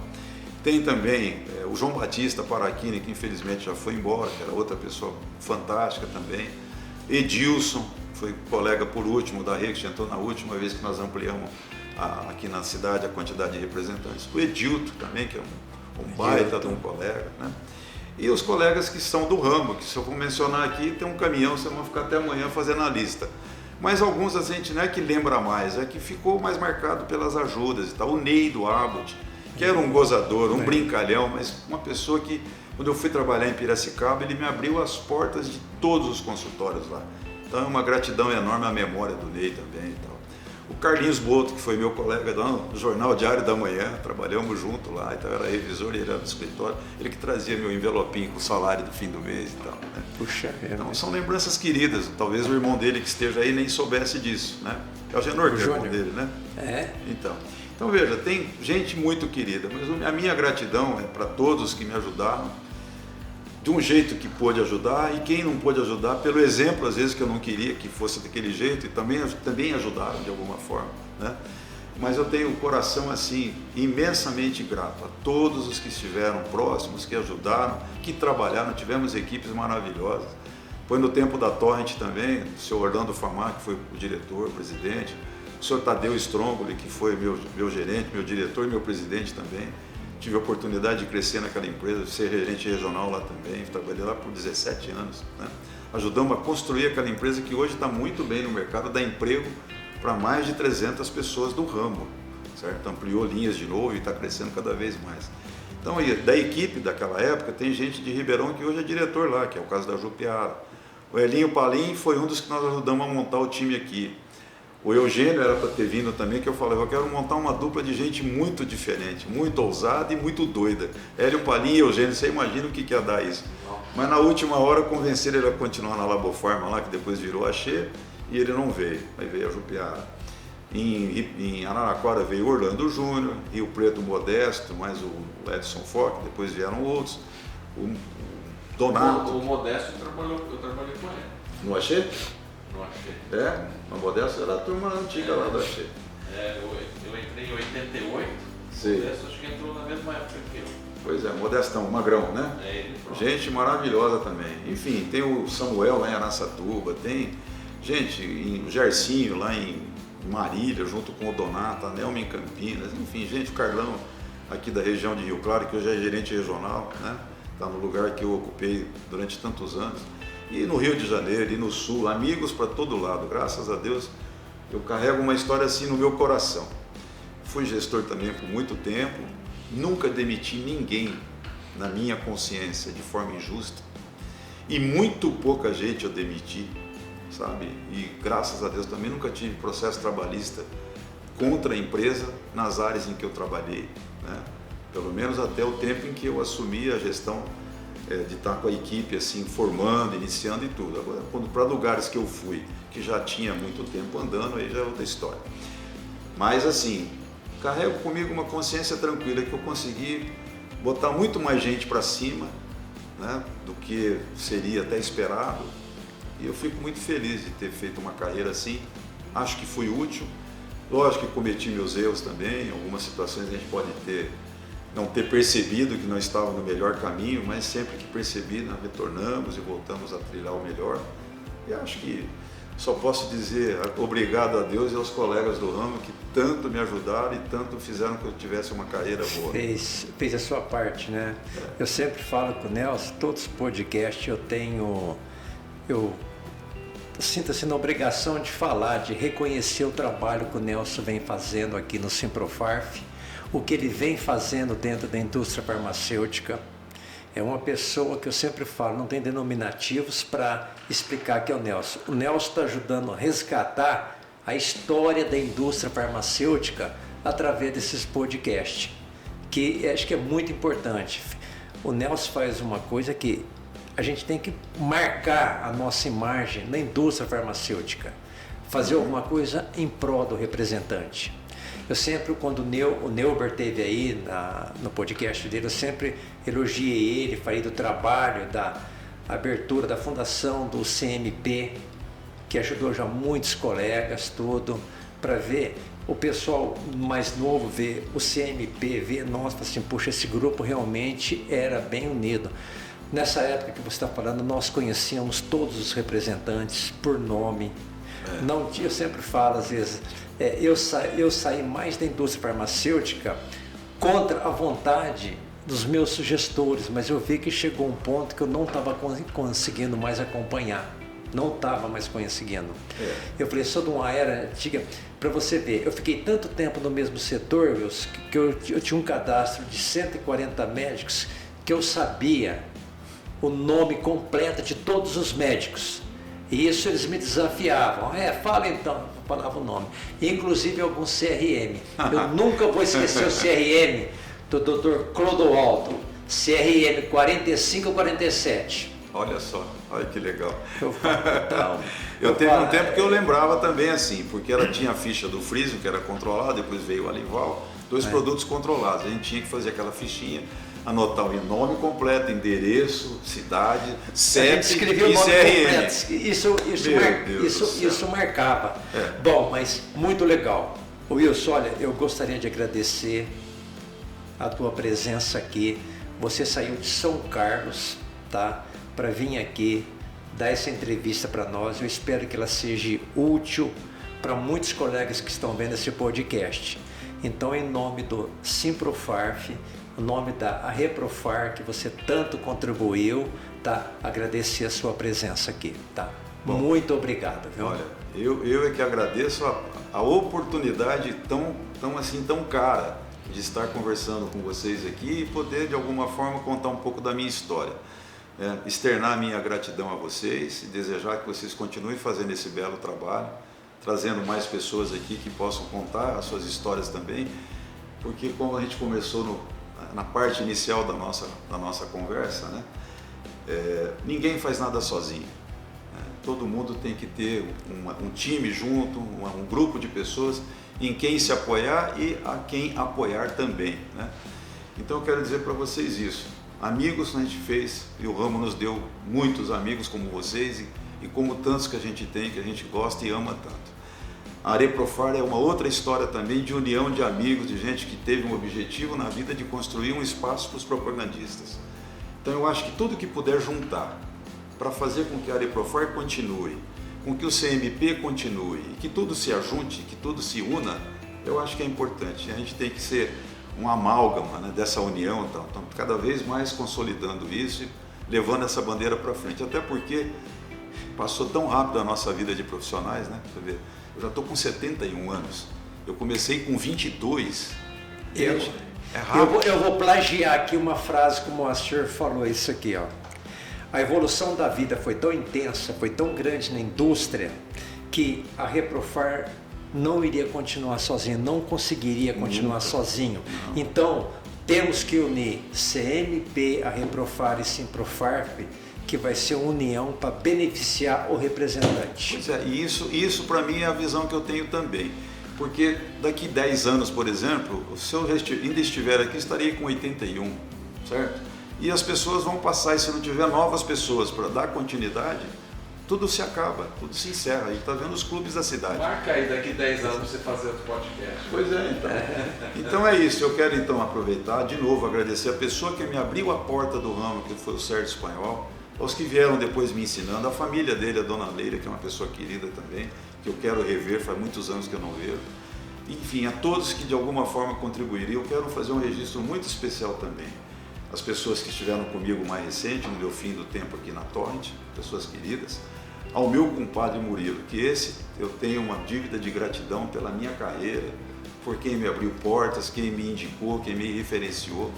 Tem também o João Batista Paraquini, que infelizmente já foi embora, que era outra pessoa fantástica também. Edilson, foi colega por último da Rext, entrou na última vez que nós ampliamos aqui na cidade a quantidade de representantes. O Edilto também, que é um baita de um colega, né? E os colegas que são do ramo, que se eu for mencionar aqui, tem um caminhão, vocês vão ficar até amanhã fazendo a lista. Mas alguns a gente não é que lembra mais, é que ficou mais marcado pelas ajudas e tal. O Ney do Abbott, que era um gozador, um brincalhão, mas uma pessoa que, quando eu fui trabalhar em Piracicaba, ele me abriu as portas de todos os consultórios lá. Então é uma gratidão enorme à memória do Ney também e tal. O Carlinhos Boto, que foi meu colega do Jornal Diário da Manhã, trabalhamos junto lá, então era revisor e ele era do escritório, ele que trazia meu envelopinho com o salário do fim do mês e tal, né? Puxa, então são lembranças queridas, talvez o irmão dele que esteja aí nem soubesse disso, né? É o Genor, que é o irmão dele, né? Então veja, tem gente muito querida, mas a minha gratidão é para todos que me ajudaram, de um jeito que pôde ajudar, e quem não pôde ajudar, pelo exemplo, às vezes, que eu não queria que fosse daquele jeito, e também ajudaram de alguma forma, né? mas eu tenho o coração assim imensamente grato a todos os que estiveram próximos, que ajudaram, que trabalharam. Tivemos equipes maravilhosas. Foi no tempo da Torrent também, o senhor Orlando Famar, que foi o diretor, o presidente, o senhor Tadeu Strongoli, que foi meu gerente, meu diretor e meu presidente também. Tive a oportunidade de crescer naquela empresa, de ser gerente regional lá também, trabalhei lá por 17 anos, né? Ajudamos a construir aquela empresa que hoje está muito bem no mercado, dá emprego para mais de 300 pessoas do ramo, certo? Ampliou linhas de novo e está crescendo cada vez mais. Então, da equipe daquela época, tem gente de Ribeirão que hoje é diretor lá, que é o caso da Jupiara. O Elinho Palim foi um dos que nós ajudamos a montar o time aqui. O Eugênio era para ter vindo também, que eu falei, eu quero montar uma dupla de gente muito diferente, muito ousada e muito doida. Hélio Palim e Eugênio, você imagina o que ia dar isso. Mas na última hora convenceram ele a continuar na Labofarma lá, que depois virou a Xê, e ele não veio. Aí veio a Jupiara. Em Araraquara veio o Orlando Júnior, Rio Preto Modesto, mais o Edson Fock, depois vieram outros. O Donato. O Modesto eu trabalhei com ele. No Axê? No Axê. É, o Modesto era a turma antiga lá do Axê. Eu entrei em 88, Sim. o Modesto acho que entrou na mesma época que eu. Pois é, Modestão, magrão, né? Ele, gente maravilhosa também. Enfim, tem o Samuel lá em Araçatuba, tem gente, o Gercinho lá em Marília, junto com o Donato, a Nelma em Campinas, enfim, gente, o Carlão aqui da região de Rio Claro, que hoje é gerente regional, né? Está no lugar que eu ocupei durante tantos anos. E no Rio de Janeiro, e no Sul, amigos para todo lado, graças a Deus, eu carrego uma história assim no meu coração. Fui gestor também por muito tempo, nunca demiti ninguém na minha consciência de forma injusta, e muito pouca gente eu demiti, sabe? E graças a Deus também nunca tive processo trabalhista contra a empresa nas áreas em que eu trabalhei, né? Pelo menos até o tempo em que eu assumi a gestão de estar com a equipe assim, formando, iniciando e tudo. Agora, quando para lugares que eu fui, que já tinha muito tempo andando, aí já é outra história. Mas assim, carrego comigo uma consciência tranquila que eu consegui botar muito mais gente para cima, né, do que seria até esperado. E eu fico muito feliz de ter feito uma carreira assim. Acho que fui útil. Lógico que cometi meus erros também. Em algumas situações a gente pode não ter percebido que não estava no melhor caminho, mas sempre que percebi, nós retornamos e voltamos a trilhar o melhor. E acho que só posso dizer obrigado a Deus e aos colegas do ramo que tanto me ajudaram e tanto fizeram que eu tivesse uma carreira boa. Fez a sua parte, né? Eu sempre falo com o Nelson, todos os podcasts eu sinto assim na obrigação de falar, de reconhecer o trabalho que o Nelson vem fazendo aqui no Simprofarf, o que ele vem fazendo dentro da indústria farmacêutica. É uma pessoa que eu sempre falo, não tem denominativos para explicar que é o Nelson. O Nelson está ajudando a resgatar a história da indústria farmacêutica através desses podcasts, que acho que é muito importante. O Nelson faz uma coisa que a gente tem que marcar a nossa imagem na indústria farmacêutica, fazer alguma coisa em prol do representante. Eu sempre, quando o Neuber esteve aí no podcast dele, eu sempre elogiei ele, falei do trabalho, da abertura da fundação do CMP, que ajudou já muitos colegas, tudo, para ver o pessoal mais novo, ver o CMP, ver, nossa, assim, puxa, esse grupo realmente era bem unido. Nessa época que você está falando, nós conhecíamos todos os representantes por nome. Não, eu sempre falo, às vezes, eu saí mais da indústria farmacêutica contra a vontade dos meus gestores, mas eu vi que chegou um ponto que eu não estava conseguindo mais acompanhar, não estava mais conseguindo. Eu falei, sou de uma era antiga, para você ver, eu fiquei tanto tempo no mesmo setor, Wilson, que eu tinha um cadastro de 140 médicos que eu sabia o nome completo de todos os médicos. E isso eles me desafiavam. Fala então, eu falava o nome. Inclusive alguns CRM. Eu nunca vou esquecer o CRM do Dr. Clodoaldo, CRM 4547. Olha só, olha que legal. Eu teve um tempo que eu lembrava também assim, porque ela tinha a ficha do Frisio, que era controlada, depois veio o Alival, dois produtos controlados. A gente tinha que fazer aquela fichinha, anotar o nome completo, endereço, cidade, CEP e CRM. Isso marcava. Bom, mas muito legal. Wilson, olha, eu gostaria de agradecer a tua presença aqui. Você saiu de São Carlos, tá, para vir aqui dar essa entrevista para nós. Eu espero que ela seja útil para muitos colegas que estão vendo esse podcast. Então, em nome do Simprofarf, em nome da Reprofar, que você tanto contribuiu, tá, agradecer a sua presença aqui, tá? Bom, muito obrigado, viu? Olha, eu é que agradeço a oportunidade tão cara de estar conversando com vocês aqui e poder de alguma forma contar um pouco da minha história, externar a minha gratidão a vocês e desejar que vocês continuem fazendo esse belo trabalho, trazendo mais pessoas aqui que possam contar as suas histórias também, porque como a gente começou na parte inicial da nossa conversa, né, ninguém faz nada sozinho. Todo mundo tem que ter um time junto, um grupo de pessoas em quem se apoiar e a quem apoiar também, né? Então eu quero dizer para vocês isso. Amigos a gente fez e o ramo nos deu muitos amigos como vocês e como tantos que a gente tem, que a gente gosta e ama tanto. A Reprofar é uma outra história também de união de amigos, de gente que teve um objetivo na vida de construir um espaço para os propagandistas. Então eu acho que tudo que puder juntar para fazer com que a Reprofar continue, com que o CMP continue, e que tudo se ajunte, que tudo se una, eu acho que é importante. A gente tem que ser um amálgama, né, dessa união, então, cada vez mais consolidando isso e levando essa bandeira para frente. Até porque passou tão rápido a nossa vida de profissionais, né? Você vê, eu já estou com 71 anos, eu comecei com 22. É rápido. Eu vou plagiar aqui uma frase que o Moacir falou, isso aqui, ó. A evolução da vida foi tão intensa, foi tão grande na indústria, que a Reprofar não iria continuar sozinha, não conseguiria continuar sozinho. Então, temos que unir CMP, a Reprofar e Simprofarf, que vai ser uma união para beneficiar o representante. Pois é, e isso para mim é a visão que eu tenho também. Porque daqui 10 anos, por exemplo, se eu ainda estiver aqui, estaria com 81, certo? E as pessoas vão passar, e se não tiver novas pessoas para dar continuidade, tudo se acaba, tudo se encerra. A gente está vendo os clubes da cidade. Marca aí daqui 10 anos para você fazer outro podcast. Pois é, então. Então é isso, eu quero então aproveitar, de novo, agradecer a pessoa que me abriu a porta do ramo, que foi o Sérgio Espanhol, aos que vieram depois me ensinando, a família dele, a dona Leila, que é uma pessoa querida também, que eu quero rever, faz muitos anos que eu não vejo. Enfim, a todos que de alguma forma contribuiriam, eu quero fazer um registro muito especial também. As pessoas que estiveram comigo mais recente, no meu fim do tempo aqui na Torrent, pessoas queridas, ao meu compadre Murilo, que esse eu tenho uma dívida de gratidão pela minha carreira, por quem me abriu portas, quem me indicou, quem me referenciou,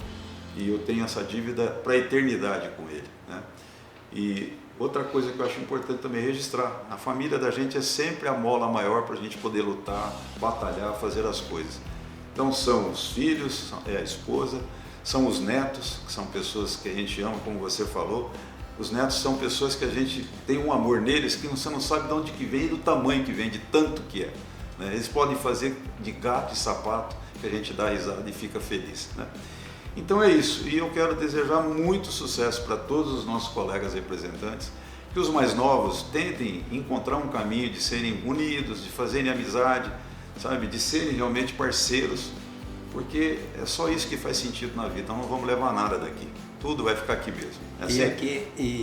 e eu tenho essa dívida para a eternidade com ele, né? E outra coisa que eu acho importante também registrar, a família da gente é sempre a mola maior para a gente poder lutar, batalhar, fazer as coisas. Então são os filhos, a esposa, são os netos, que são pessoas que a gente ama, como você falou. Os netos são pessoas que a gente tem um amor neles que você não sabe de onde que vem e do tamanho que vem, de tanto que é, né? Eles podem fazer de gato e sapato que a gente dá risada e fica feliz, né? Então é isso, e eu quero desejar muito sucesso para todos os nossos colegas representantes, que os mais novos tentem encontrar um caminho de serem unidos, de fazerem amizade, sabe, de serem realmente parceiros, porque é só isso que faz sentido na vida, então não vamos levar nada daqui, tudo vai ficar aqui mesmo.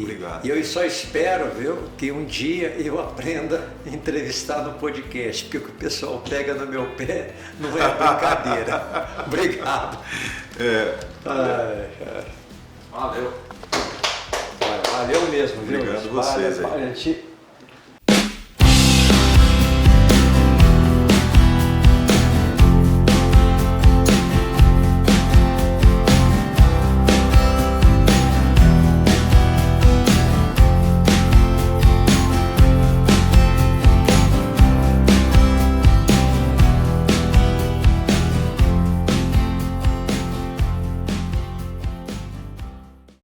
Obrigado. E eu só espero, viu, que um dia eu aprenda a entrevistar no podcast, porque o que o pessoal pega no meu pé não é brincadeira. Obrigado. Valeu. Valeu mesmo, viu? Obrigado a vocês. A gente